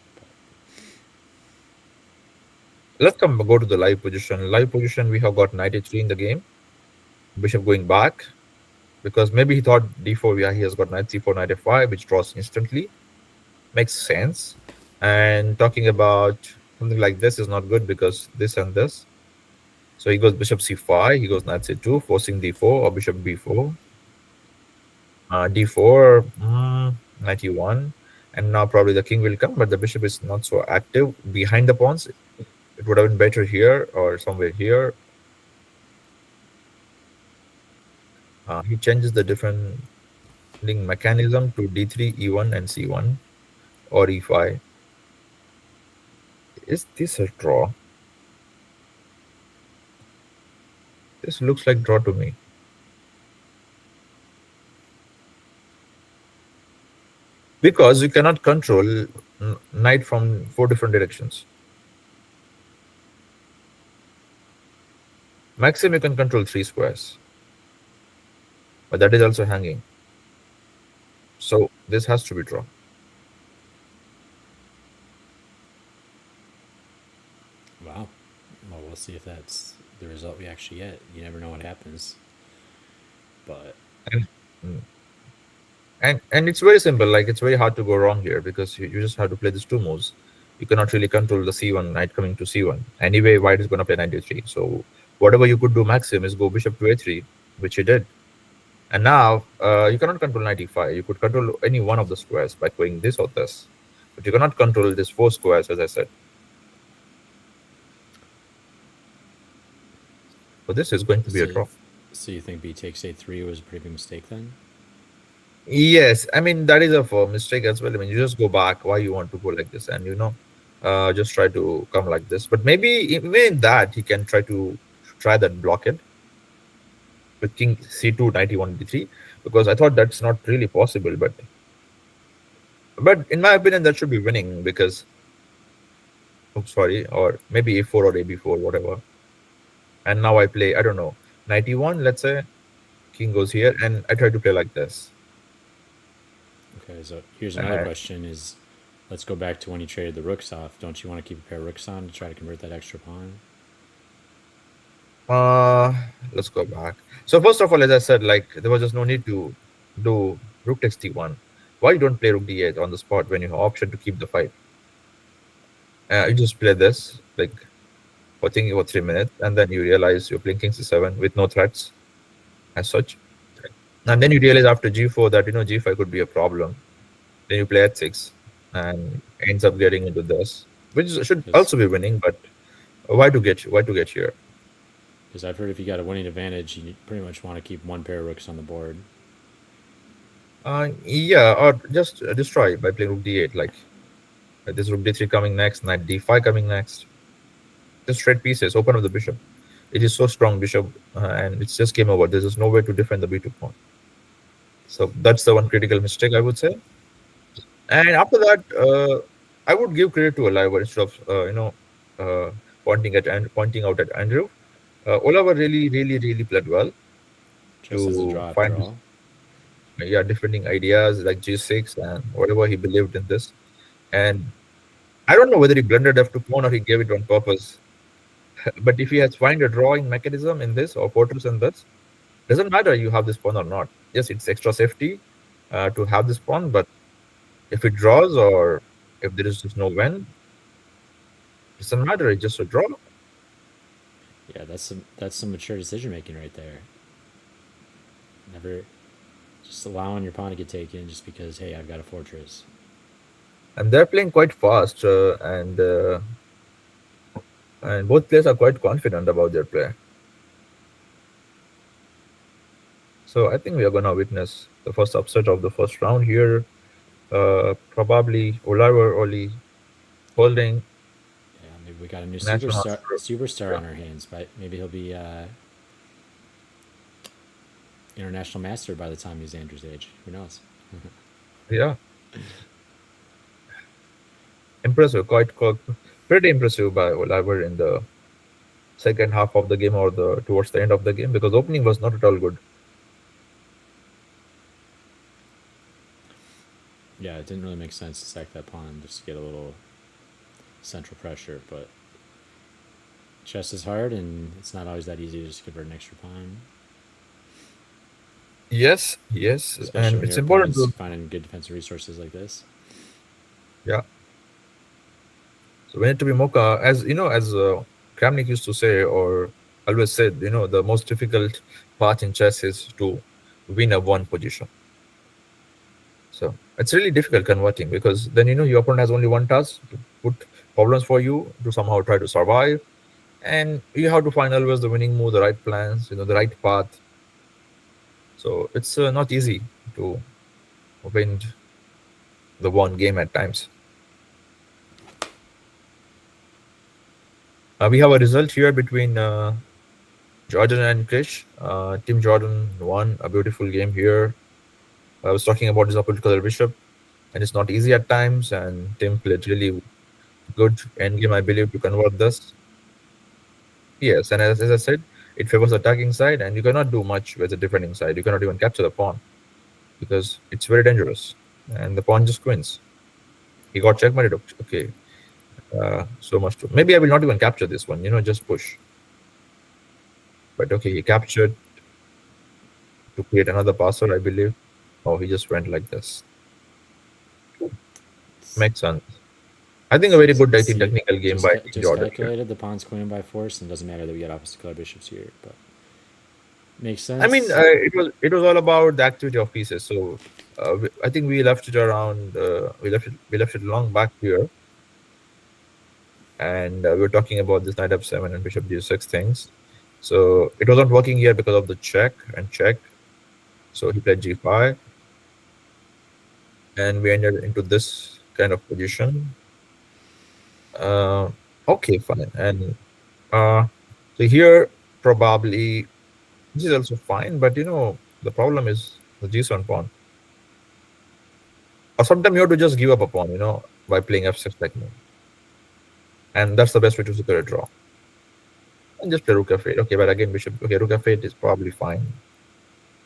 Let's go to the live position. Live position, we have got knight h3 in the game. Bishop going back. Because maybe he thought d4, yeah, he has got knight c4, knight f5, which draws instantly. Makes sense. And talking about something like this is not good because this and this. So he goes bishop c5, he goes knight c2, forcing d4 or bishop b4. D4, knight e1. And now probably the king will come, but the bishop is not so active behind the pawns. It would have been better here or somewhere here. He changes the different mechanism to d3, e1, and c1 or e5. Is this a draw? This looks like draw to me. Because you cannot control knight from 4 different directions. Maximum you can control 3 squares. But that is also hanging. So this has to be draw. Wow. Well, we'll see if that's the result we actually get. You never know what happens. But And and it's very simple. Like it's very hard to go wrong here because you just have to play these 2 moves. you cannot really control the c1 knight coming to c1. Anyway, white is going to play knight a3. So whatever you could do maximum is go bishop to a3, which he did. And now you cannot control knight e5. You could control any one of the squares by going this or this, but you cannot control these four squares, as I said. So this is going to be a So, draw. so you think b takes a3 was a pretty big mistake then? Yes, I mean that is a mistake as well. I mean, you just go back. Why you want to go like this, and just try to come like this. But maybe even in that he can try that blockade with king c2 91 d3, because I thought that's not really possible. But in my opinion, that should be winning because, oh, sorry, or maybe a4 or ab4, whatever. And now I play, I don't know, 91. Let's say king goes here, and I try to play like this. Okay, so here's another Uh, question is, let's go back to when you traded the rooks off. Don't you want to keep a pair of rooks on to try to convert that extra pawn? Uh, let's go back. So first of all, as I said, like there was just no need to do rook takes d1. Why you don't play rook d8 on the spot when you have option to keep the fight? You just play this like for thinking about 3 minutes, and then you realize you're playing king c7 with no threats as such, and then you realize after g4 that g5 could be a problem. Then you play h6 and ends up getting into this, which should also be winning. But why to get here? Because I've heard if you got a winning advantage, you pretty much want to keep one pair of rooks on the board. Yeah, or just destroy by playing rook d8. Like this rook d3 coming next, knight d5 coming next. Just straight pieces, open up the bishop. It is so strong, bishop, and it's just game over. There is no way to defend the b2 pawn. So that's the one critical mistake, I would say. And after that, I would give credit to Oliver instead of pointing out at Andrew. Oliver really, really, really played well Just as a to draw after find all. different ideas like G6 and whatever he believed in this. And I don't know whether he blundered f2 pawn or he gave it on purpose. But if he has find a drawing mechanism in this or fortress in this, doesn't matter you have this pawn or not. Yes, it's extra safety to have this pawn, but if it draws or if there is just no win, doesn't matter. It's just a draw. Yeah, that's some mature decision making right there. Never just allowing your pawn to get taken just because, hey, I've got a fortress. And they're playing quite fast, and both players are quite confident about their play. So I think we are gonna witness the first upset of the first round here. Probably Olaver only holding Yeah, maybe we got a new national superstar yeah. on our hands, but maybe he'll be international master by the time he's Andrew's age. Who knows? Yeah, impressive, quite pretty impressive by Olaver in the second half of the game or the towards the end of the game, because opening was not at all good. Yeah, it didn't really make sense to sack that pawn just to get a little central pressure, but chess is hard and it's not always that easy to just convert an extra pawn, Yes, especially and when it's your important opponent's to finding good defensive resources like this. yeah. So we need to be more, as Kramnik used to say, or always said, the most difficult part in chess is to win a one position. So it's really difficult converting, because then your opponent has only one task to put problems for you to somehow try to survive, and you have to find always the winning move, the right plans, the right path. So it's not easy to win the one game at times. We have a result here between Jordan and Krish. Team Jordan won a beautiful game here. I was talking about his opponent color bishop, and it's not easy at times. And Tim played really good endgame, I believe, to convert this. Yes, and as I said, it favors the attacking side, and you cannot do much with the defending side. You cannot even capture the pawn because it's very dangerous, and the pawn just wins. He got checkmated. Okay, so much to. Maybe I will not even capture this one. Just push. But okay, he captured to create another password, I believe. Oh, he just went like this. It's, Makes sense. I think a very good, I think, See, technical game by King just Jordan here. calculated the pawn's queen by force, and it doesn't matter that we got opposite color bishops here, but makes I mean, sense. it was all about the activity of pieces. So I think we left it around. We left it long back here, and we were talking about this knight f7 and bishop d6 things. So it wasn't working here because of the check and check. So he played g5, and we ended into this kind of position. Uh, okay, fine. And so here probably this is also fine, but the problem is the g7 pawn. Or sometimes you have to just give up a pawn, by playing f6 like move, and that's the best way to secure a draw. And just play rook f8. Okay, but again bishop. Okay, rook f8 is probably fine,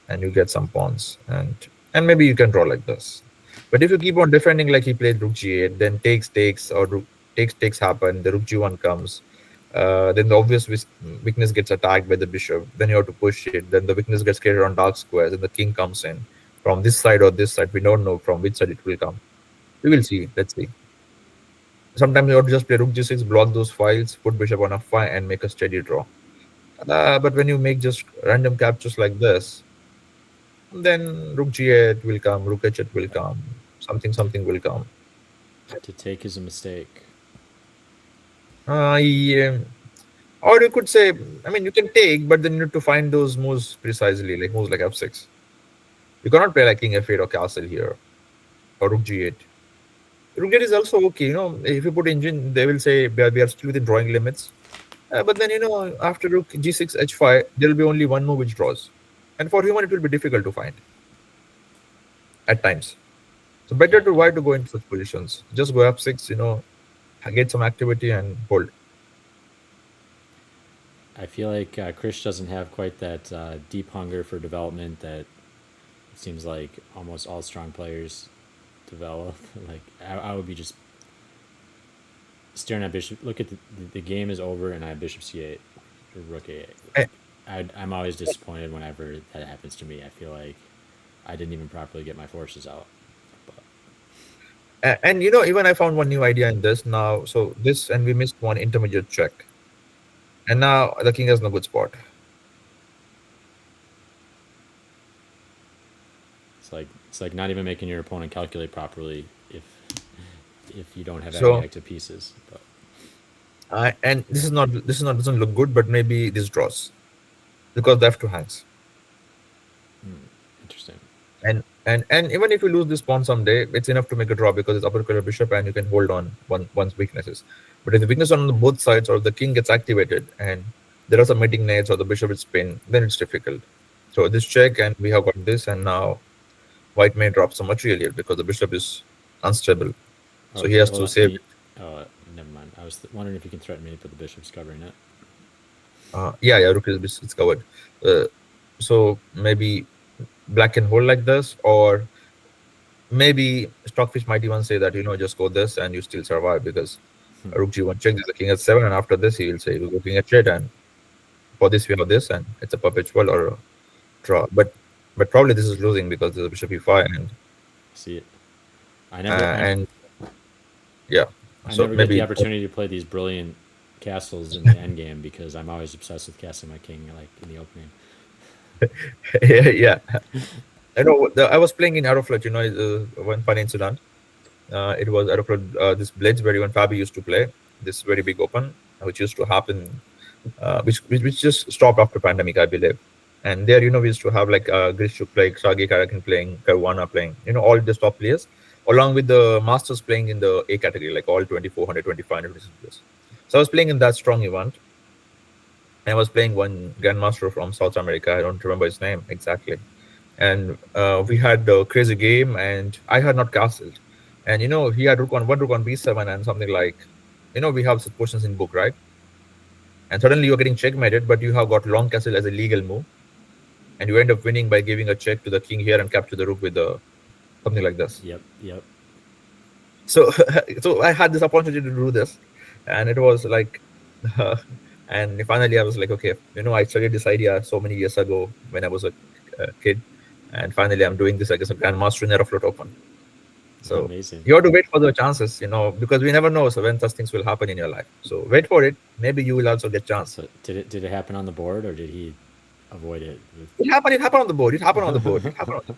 and you get some pawns, and maybe you can draw like this. But if you keep on defending like he played rook g8, then takes or rook takes happen, the rook g1 comes, then the obvious weakness gets attacked by the bishop. Then you have to push it. Then the weakness gets created on dark squares, and the king comes in from this side or this side. We don't know from which side it will come. We will see. Let's see. Sometimes you have to just play rook g6, block those files, put bishop on f5, and make a steady draw. But when you make just random captures like this, then rook g8 will come, rook h8 will come, something will come. To take is a mistake. Yeah. Or you could say, I mean, you can take, but then you need to find those moves precisely, like moves like f6. You cannot play like king f8 or castle here, or rook g8. Rook g8 is also okay. If you put engine, they will say we are still within drawing limits. But then, after rook g6, h5, there will be only one move which draws. And for human, it will be difficult to find at times. So better Yeah, to why to go into such positions. Just go f6, get some activity and hold. I feel like Krish doesn't have quite that deep hunger for development that it seems like almost all strong players develop. Like I would be just staring at bishop. Look at the game is over, and I have bishop c8 or rook a8. Eh, I'm always disappointed whenever that happens to me. I feel like I didn't even properly get my forces out. But And even I found one new idea in this now. So this, and we missed one intermediate check. And now the king has no good spot. it's like not even making your opponent calculate properly if you don't have any So active pieces. But and this is not doesn't look good, but maybe this draws because the f2 hangs. interesting. And even if you lose this pawn someday, it's enough to make a draw because it's upper color bishop and you can hold on one's weaknesses. But if the weakness on both sides or the king gets activated and there are some mating nades or the bishop is pinned, then it's difficult. So this check and we have got this, and now white may drop some material here because the bishop is unstable. So he Okay, has hold to on. save it. Oh, never mind. I was wondering if you can threaten me, but the bishop's covering it. Yeah, rook is it's covered. So maybe black can hold like this, or maybe Stockfish might even say that just go this and you still survive because rook g1 check, there's a king at 7, and after this he will say we're king at 8, and for this we have this, and it's a perpetual or a draw. But probably this is losing because there's a bishop e5 See it. I never. and yeah. I So never get the maybe opportunity to play these brilliant castles in the endgame because I'm always obsessed with casting my king like in the opening. yeah. I know. I was playing in Aeroflot. One fun incident. It was Aeroflot. This Blades where even Fabi used to play. This very big open, which used to happen, which just stopped after pandemic, I believe. And there, we used to have like Grishuk playing, Sagi Karakin playing, Caruana playing. All the top players, along with the masters playing in the A category, like all 2400, 2500 players. So I was playing in that strong event. I was playing one grandmaster from South America. I don't remember his name exactly. And we had a crazy game, and I had not castled. And he had rook on b7 and something like, we have such positions in book, right? And suddenly you're getting checkmated, but you have got long castle as a legal move, and you end up winning by giving a check to the king here and capture the rook with something like this. Yep. So, so I had this opportunity to do this, and it was like, and finally I was like, okay, I studied this idea so many years ago when I was a kid, and finally I'm doing this like as a grandmaster in Aeroflot Open. So Amazing. you have to wait for the chances, because we never know so when such things will happen in your life. So wait for it. Maybe you will also get chance. So did it happen on the board or did he avoid it with It happened. It happened on the board. It happened on the board. It happened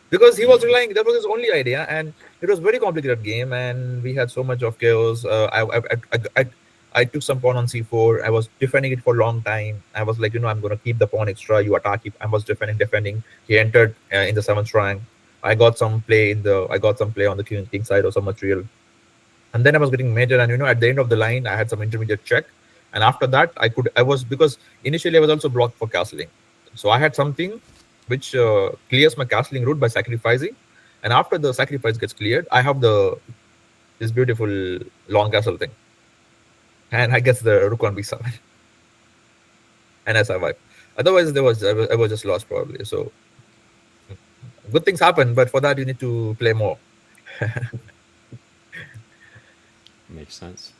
because he was relying. That was his only idea, and it was very complicated game, and we had so much of chaos. I took some pawn on c4. I was defending it for a long time. I was like, I'm gonna keep the pawn extra. You attack it. I was defending. He entered in the seventh rank. I got some play on the king side or some material, and then I was getting major. And at the end of the line, I had some intermediate check, and after that, I was because initially I was also blocked for castling, so I had something which clears my castling route by sacrificing, and after the sacrifice gets cleared, I have this beautiful long castle thing, and I guess the rook on b7, and I survived. Otherwise, I was just lost probably. So good things happen, but for that you need to play more. makes sense.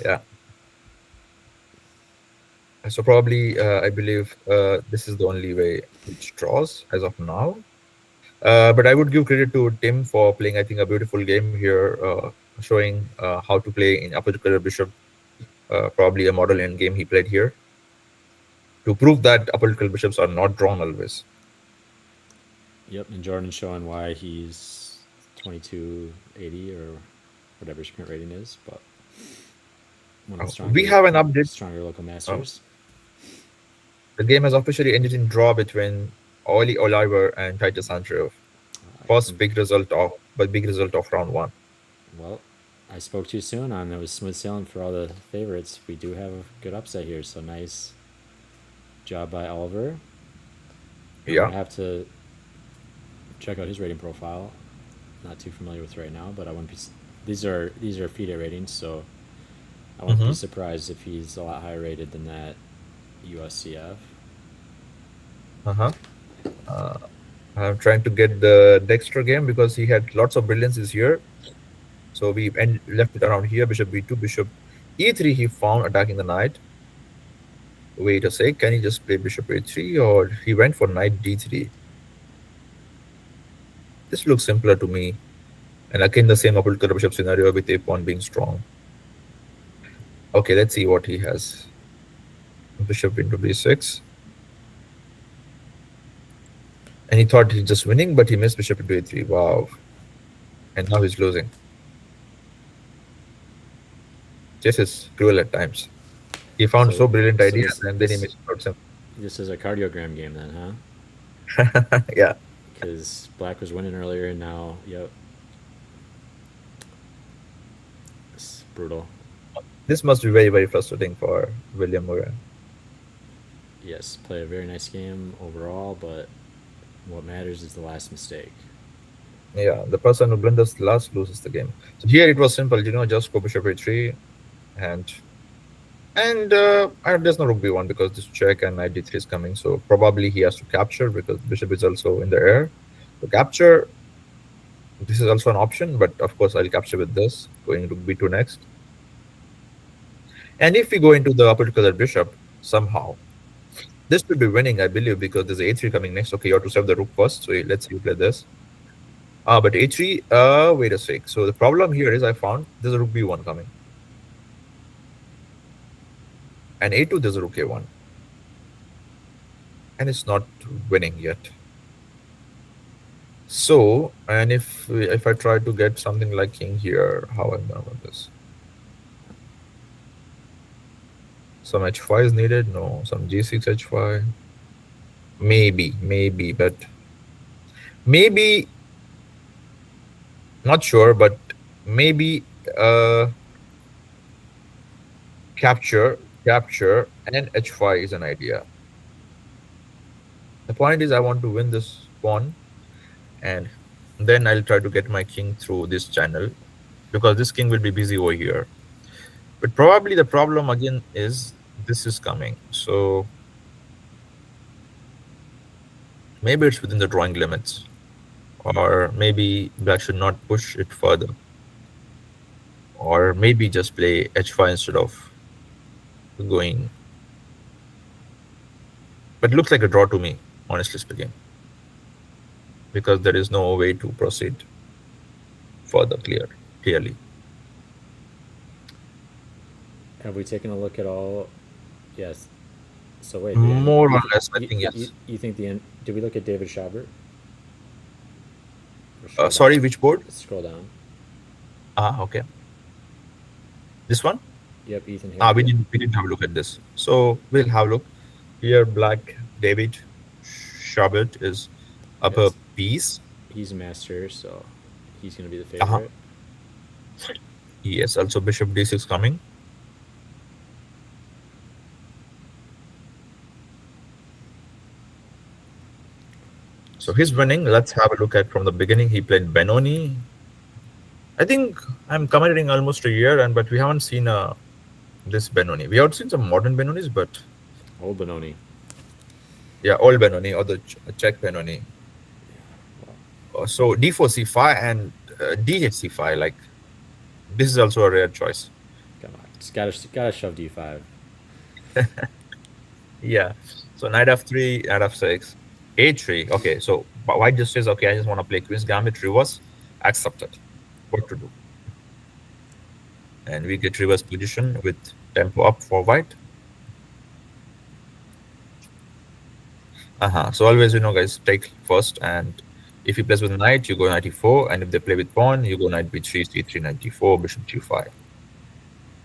Yeah. So probably, I believe this is the only way which draws as of now. But I would give credit to Tim for playing, I think, a beautiful game here, showing how to play in Upper Color Bishop, probably a model end game he played here, to prove that Upper Color Bishops are not drawn always. Yep, and Jordan's showing why he's 2280 or whatever his current rating is, but one of the We have an update. stronger local Uh, masters. the game has officially ended in draw between Oli Oliver and Titus Andreev. First big result of round one. Well, I spoke too soon on it was smooth sailing for all the favorites. We do have a good upset here, so nice job by Oliver. I'm Yeah. gonna have to check out his rating profile. Not too familiar with right now, but I wouldn't be. These are FIDE ratings, so I wouldn't be Mm-hmm. surprised if he's a lot higher rated than that USCF. Uh-huh. Uh, I'm trying to get the Dexter game because he had lots of brilliances here. So we left it around here. Bishop b2, bishop e3. He found attacking the knight. Wait a sec. Can he just play bishop a3, or he went for knight d3? This looks simpler to me. And again, the same upper bishop scenario with a pawn being strong. Okay, let's see what he has. Bishop into b6. And he thought he's just winning, but he missed bishop into a3. Wow. And now he's losing. Chess is cruel at times. He found so brilliant ideas, and then he missed out some. This is a cardiogram game then, huh? Yeah. Because Black was winning earlier, and now, yep, it's brutal. This must be very, very frustrating for William Moran. Yes, play a very nice game overall, but what matters is the last mistake. Yeah, the person who blunders last loses the game. So here it was simple, just go bishop a3, and there's no rook b1 because this check and knight d3 is coming. So probably he has to capture because bishop is also in the air. So capture, this is also an option, but of course I'll capture with this, going rook b2 next. And if we go into the upper colored bishop somehow, this will be winning, I believe, because there's a3 coming next. Okay, you have to serve the rook first. So let's see you play this. But a3, wait a sec. So the problem here is I found there's a rook b1 coming. And a2, there's a rook a1. And it's not winning yet. So, and if I try to get something like king here, how am I about this? Some h5 is needed? No. Some g6 h5? Maybe, but maybe, not sure, but maybe capture, and h5 is an idea. The point is I want to win this pawn, and then I'll try to get my king through this channel, because this king will be busy over here. But probably the problem again is this is coming. So maybe it's within the drawing limits, or maybe black should not push it further, or maybe just play h5 instead of going. But it looks like a draw to me, honestly speaking, because there is no way to proceed. further clearly. Have we taken a look at all? Yes. So wait, the end. More You or think less, I think yes. you think the end? Did we look at David Schaubert? Or scroll down. Sorry, which board? Scroll down. Okay, this one. Yep, Ethan Hale. Yep. We didn't have a look at this, so we'll have a look here. Black David Shabbat is upper Yes. piece. He's a master, so he's gonna be the Uh-huh. favorite. Yes, also bishop d6 coming. So he's winning. Let's have a look at from the beginning. He played Benoni. I think I'm commenting almost a year, and but we haven't seen this Benoni. We have seen some modern Benonis, but Old Benoni. yeah, old Benoni or the Czech Benoni. Well, So d4 c5 and d8 c5. Like this is also a rare choice. come on, just gotta shove D5. Yeah. So knight f3, knight f6, a3. Okay. So white just says, okay, I just want to play Queen's Gambit reverse. Accepted. What to do? And we get reverse position with tempo up for white. So always, guys, take first, and if he plays with knight, you go knight e4, and if they play with pawn, you go knight b3, c3, knight d4, bishop g5.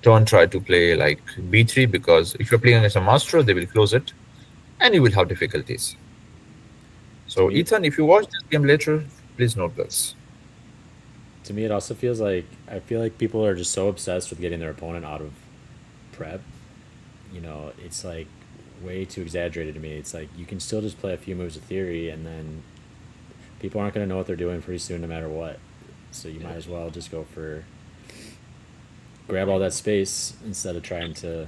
Don't try to play like b3 because if you're playing against a master, they will close it, and you will have difficulties. To So me, Ethan, if you watch this game later, please note this. to me, it also feels like I feel like people are just so obsessed with getting their opponent out of prep. It's like way too exaggerated to me. It's like you can still just play a few moves of theory, and then people aren't going to know what they're doing pretty soon, no matter what. So you might as well just go for grab all that space instead of trying to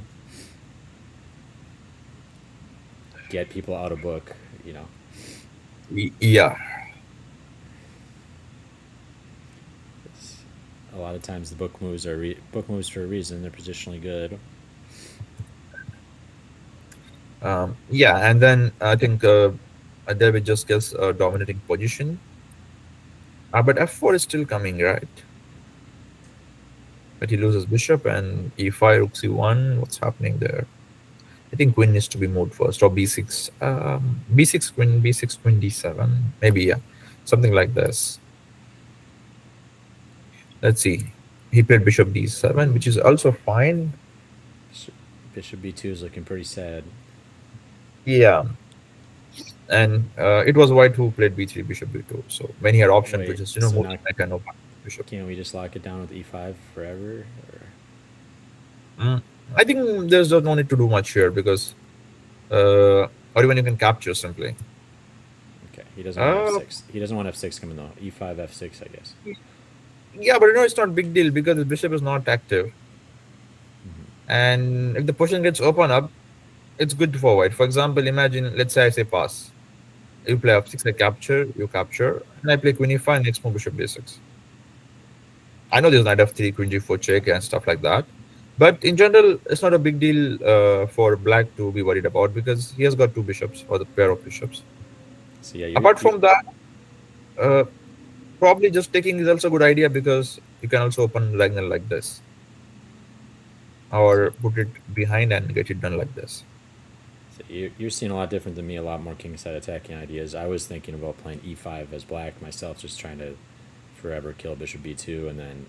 get people out of book. Yeah. A lot of times the book moves are book moves for a reason. They're positionally good. Yeah, and then I think David just gets a dominating position. But f4 is still coming, right? But he loses bishop and e5, rook c1. What's happening there? I think queen needs to be moved first, or b6. B6 queen, b6 queen, d7. Maybe, yeah, something like this. Let's see. He played bishop d7, which is also fine. Bishop b2 is looking pretty sad. Yeah, and it was white who played b3, bishop b2. So when he had option to Wait, just so move now I kind of bishop. can't we just lock it down with e5 forever? Mm, I think there's no need to do much here because, or even you can capture simply. Okay, he doesn't want Uh, f6. He doesn't want f6 coming though. E5, f6, I guess. yeah, but it's not a big deal because the bishop is not active. And if the position gets open up, it's good for white. For example, imagine, let's say I say pass. You play f6, I capture, you capture, and I play queen e5, next move bishop d6. I know there's knight f3, queen g4 check, and stuff like that. But in general, it's not a big deal for black to be worried about because he has got two bishops or the pair of bishops. So yeah, Apart from that, uh, probably just taking is also a good idea because you can also open diagonal like this or put it behind and get it done like this. so you're seeing a lot different than me. A lot more king side attacking ideas. I was thinking about playing e5 as black myself, just trying to forever kill bishop b2 and then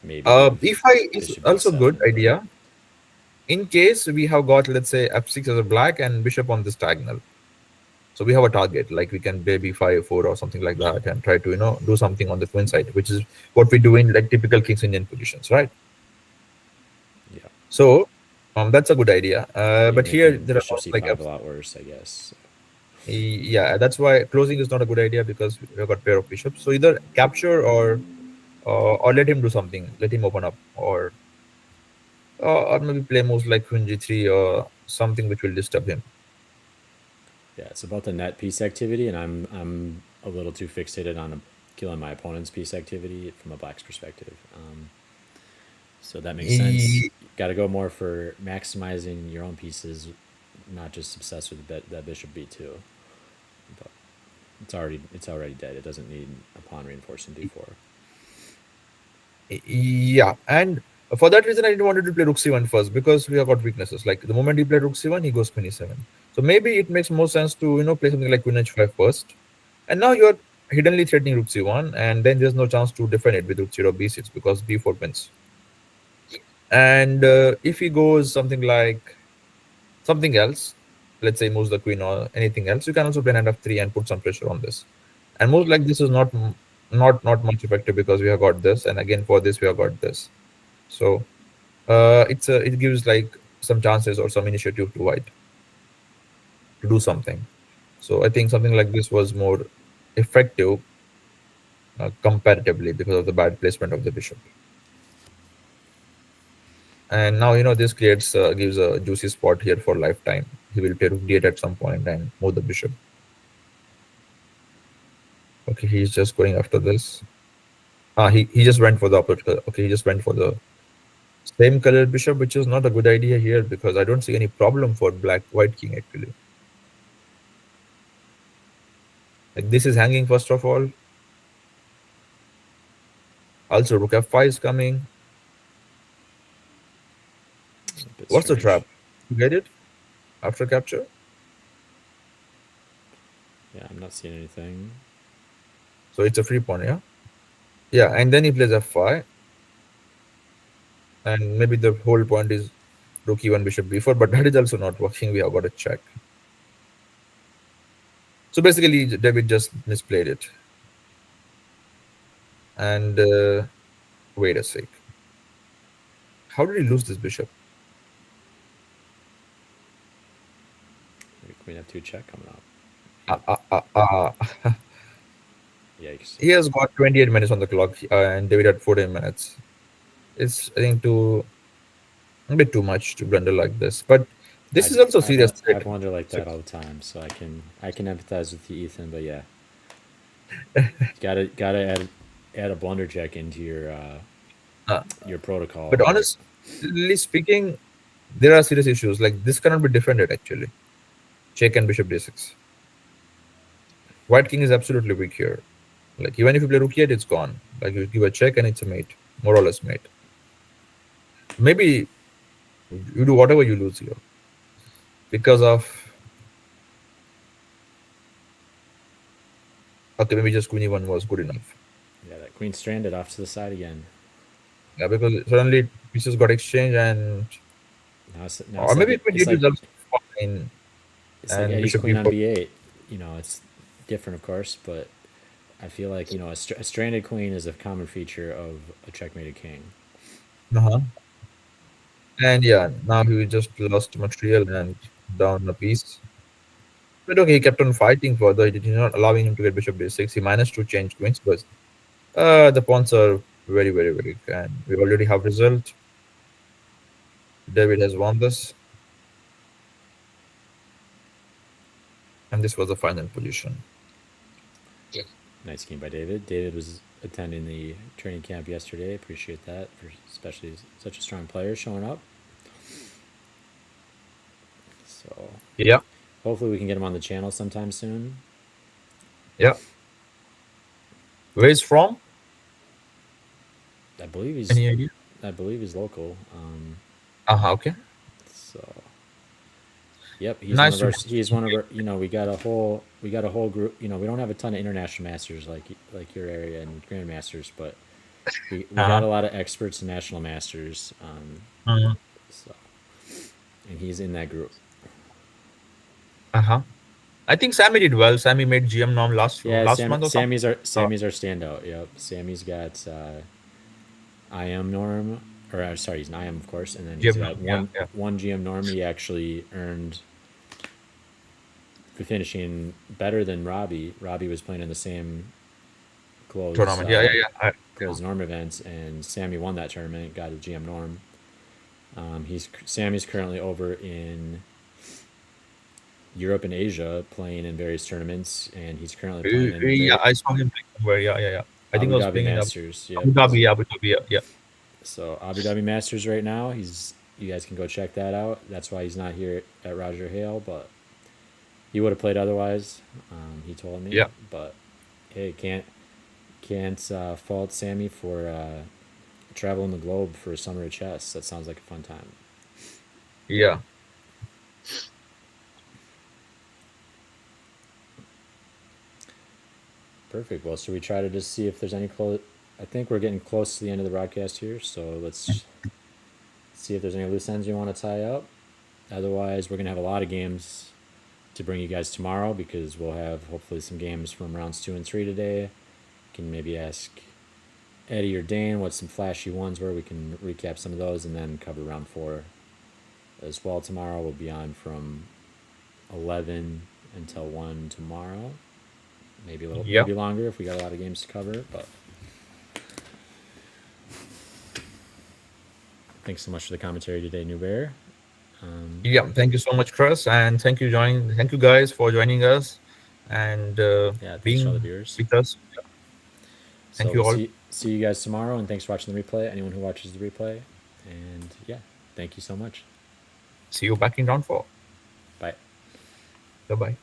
maybe move e5 is bishop also b7. good idea in case we have got, let's say, f6 as a black and bishop on this diagonal. So we have a target, like we can play b5, 4 or something like that and try to, do something on the queen side, which is what we do in like typical King's Indian positions, right? Yeah, So that's a good idea. but you're But here making there are bishop not like c5 a lot worse, I guess. yeah, that's why closing is not a good idea because we've got pair of bishops. So either capture or let him do something, let him open up, or maybe play moves like queen g3 or something which will disturb him. Yeah, it's about the net piece activity, and I'm a little too fixated on killing my opponent's piece activity from a black's perspective. So that makes sense. E- Got to go more for maximizing your own pieces, not just obsessed with that bishop b2. But it's already dead. It doesn't need a pawn reinforcing d4. Yeah, and for that reason, I didn't wanted to play Rook C1 first because we have got weaknesses. Like the moment he played Rook C1, he goes Queen E7. So maybe it makes more sense to play something like Queen H5 first. And now you're hiddenly threatening Rook C1, and then there's no chance to defend it with Rook 0 B6 because D4 wins. And if he goes something like something else, let's say moves the queen or anything else, you can also play knight f3 and put some pressure on this. And moves like this is not much effective because we have got this, and again for this we have got this. So it gives like some chances or some initiative to white to do something. So I think something like this was more effective comparatively because of the bad placement of the bishop. And now this creates gives a juicy spot here for lifetime. He will play rook d8 at some point and move the bishop. Okay, he's just going after this. He just went for the opposite color. Okay, he just went for the same color bishop, which is not a good idea here because I don't see any problem for black white king actually. Like this is hanging first of all. Also, rook f5 is coming. A bit What's the strange. trap? You get it after capture? Yeah, I'm not seeing anything. So it's a free pawn, yeah. Yeah, and then he plays f5, and maybe the whole point is rook e1 bishop b4, but that is also not working. We have got a check. So basically, David just misplayed it. And wait a sec. How did he lose this bishop? Maybe queen f2 check coming up. Uh, Yep. uh, uh, uh. Yikes. He has got 28 minutes on the clock, and David had 14 minutes. It's, I think, a bit too much to blunder like this. But this is also serious threat. I blunder like that all the time, so I can empathize with you, Ethan. But yeah, gotta add a blunder check into Uh, your protocol. but honestly speaking, there are serious issues. Like this cannot be defended actually. Check and bishop d6. White king is absolutely weak here. Like even if you play rook e8, it's gone. Like you give a check and it's a mate, more or less mate. Maybe you do whatever you lose here because of okay, maybe just queen e1 was good enough. Yeah, that queen stranded off to the side again. Yeah, because suddenly pieces got exchanged and Now or maybe queen d2 is also fine it's like and Eddie's bishop queen on b4. b8. You know, it's different, of course, but I feel like a stranded queen is a common feature of a checkmated king. Uh-huh. And yeah, now he just lost material and down a piece. But okay, he kept on fighting further. He did not allowing him to get bishop b6. He managed to change queens, but the pawns are very, very weak. And we already have result. David has won this. And this was the final position. Nice game by David. David was attending the training camp yesterday. Appreciate that for especially such a strong player showing up. So Yeah, hopefully we can get him on the channel sometime soon. yeah. Where is from? I believe he's Any idea? local. Okay. So yep, Nice to he's one of our. You know, we got a whole group. You know, we don't have a ton of international masters like your area and grandmasters, but we got uh-huh. a lot of experts and national masters. Mhm. So and he's in that group. Uh-huh. I think Sammy did well. Sammy made GM norm Yeah, last month or something. Uh, Sammy's our standout. Yep, Sammy's got IM norm, or sorry, he's an IM of course, and then he's GM got norm, yeah, yeah. one GM norm. He actually earned for finishing better than Robbie. Robbie was playing in the same close Tournament. Yeah, yeah, yeah. Yeah. close norm events, and Sammy won that tournament. Got a GM norm. Sammy's currently over in Europe and Asia playing in various tournaments, and he's currently playing in Yeah, I saw him playing somewhere. Yeah, yeah, yeah. I think Abu I was Dhabi playing in Masters. Yep, Abu Dhabi, Abu Dhabi. Yeah, yeah. so Abu Dhabi Masters right now. You guys can go check that out. That's why he's not here at Roger Hale, but he would have played otherwise. He told me, Yeah. but hey, can't fault Sammy for traveling the globe for a summer of chess. That sounds like a fun time. Yeah. Perfect. Well, should we try to just see if there's any close? I think we're getting close to the end of the broadcast here, so let's see if there's any loose ends you want to tie up. Otherwise, we're gonna have a lot of games to bring you guys tomorrow because we'll have hopefully some games from rounds 2 and 3 today. Can maybe ask Eddie or Dane what some flashy ones were. We can recap some of those and then cover round 4 as well tomorrow. We'll be on from 11 until 1 tomorrow. Maybe a little, Yeah. maybe longer if we got a lot of games to cover. But thanks so much for the commentary today, Nubair. Yeah. Thank you so much, Chris, and thank you guys for joining us and Yeah, thanks to all the being viewers. with us. So Thank you we'll all. see you guys tomorrow, and thanks for watching the replay. Anyone who watches the replay, and yeah, thank you so much. See you back in round 4. Bye. Bye bye.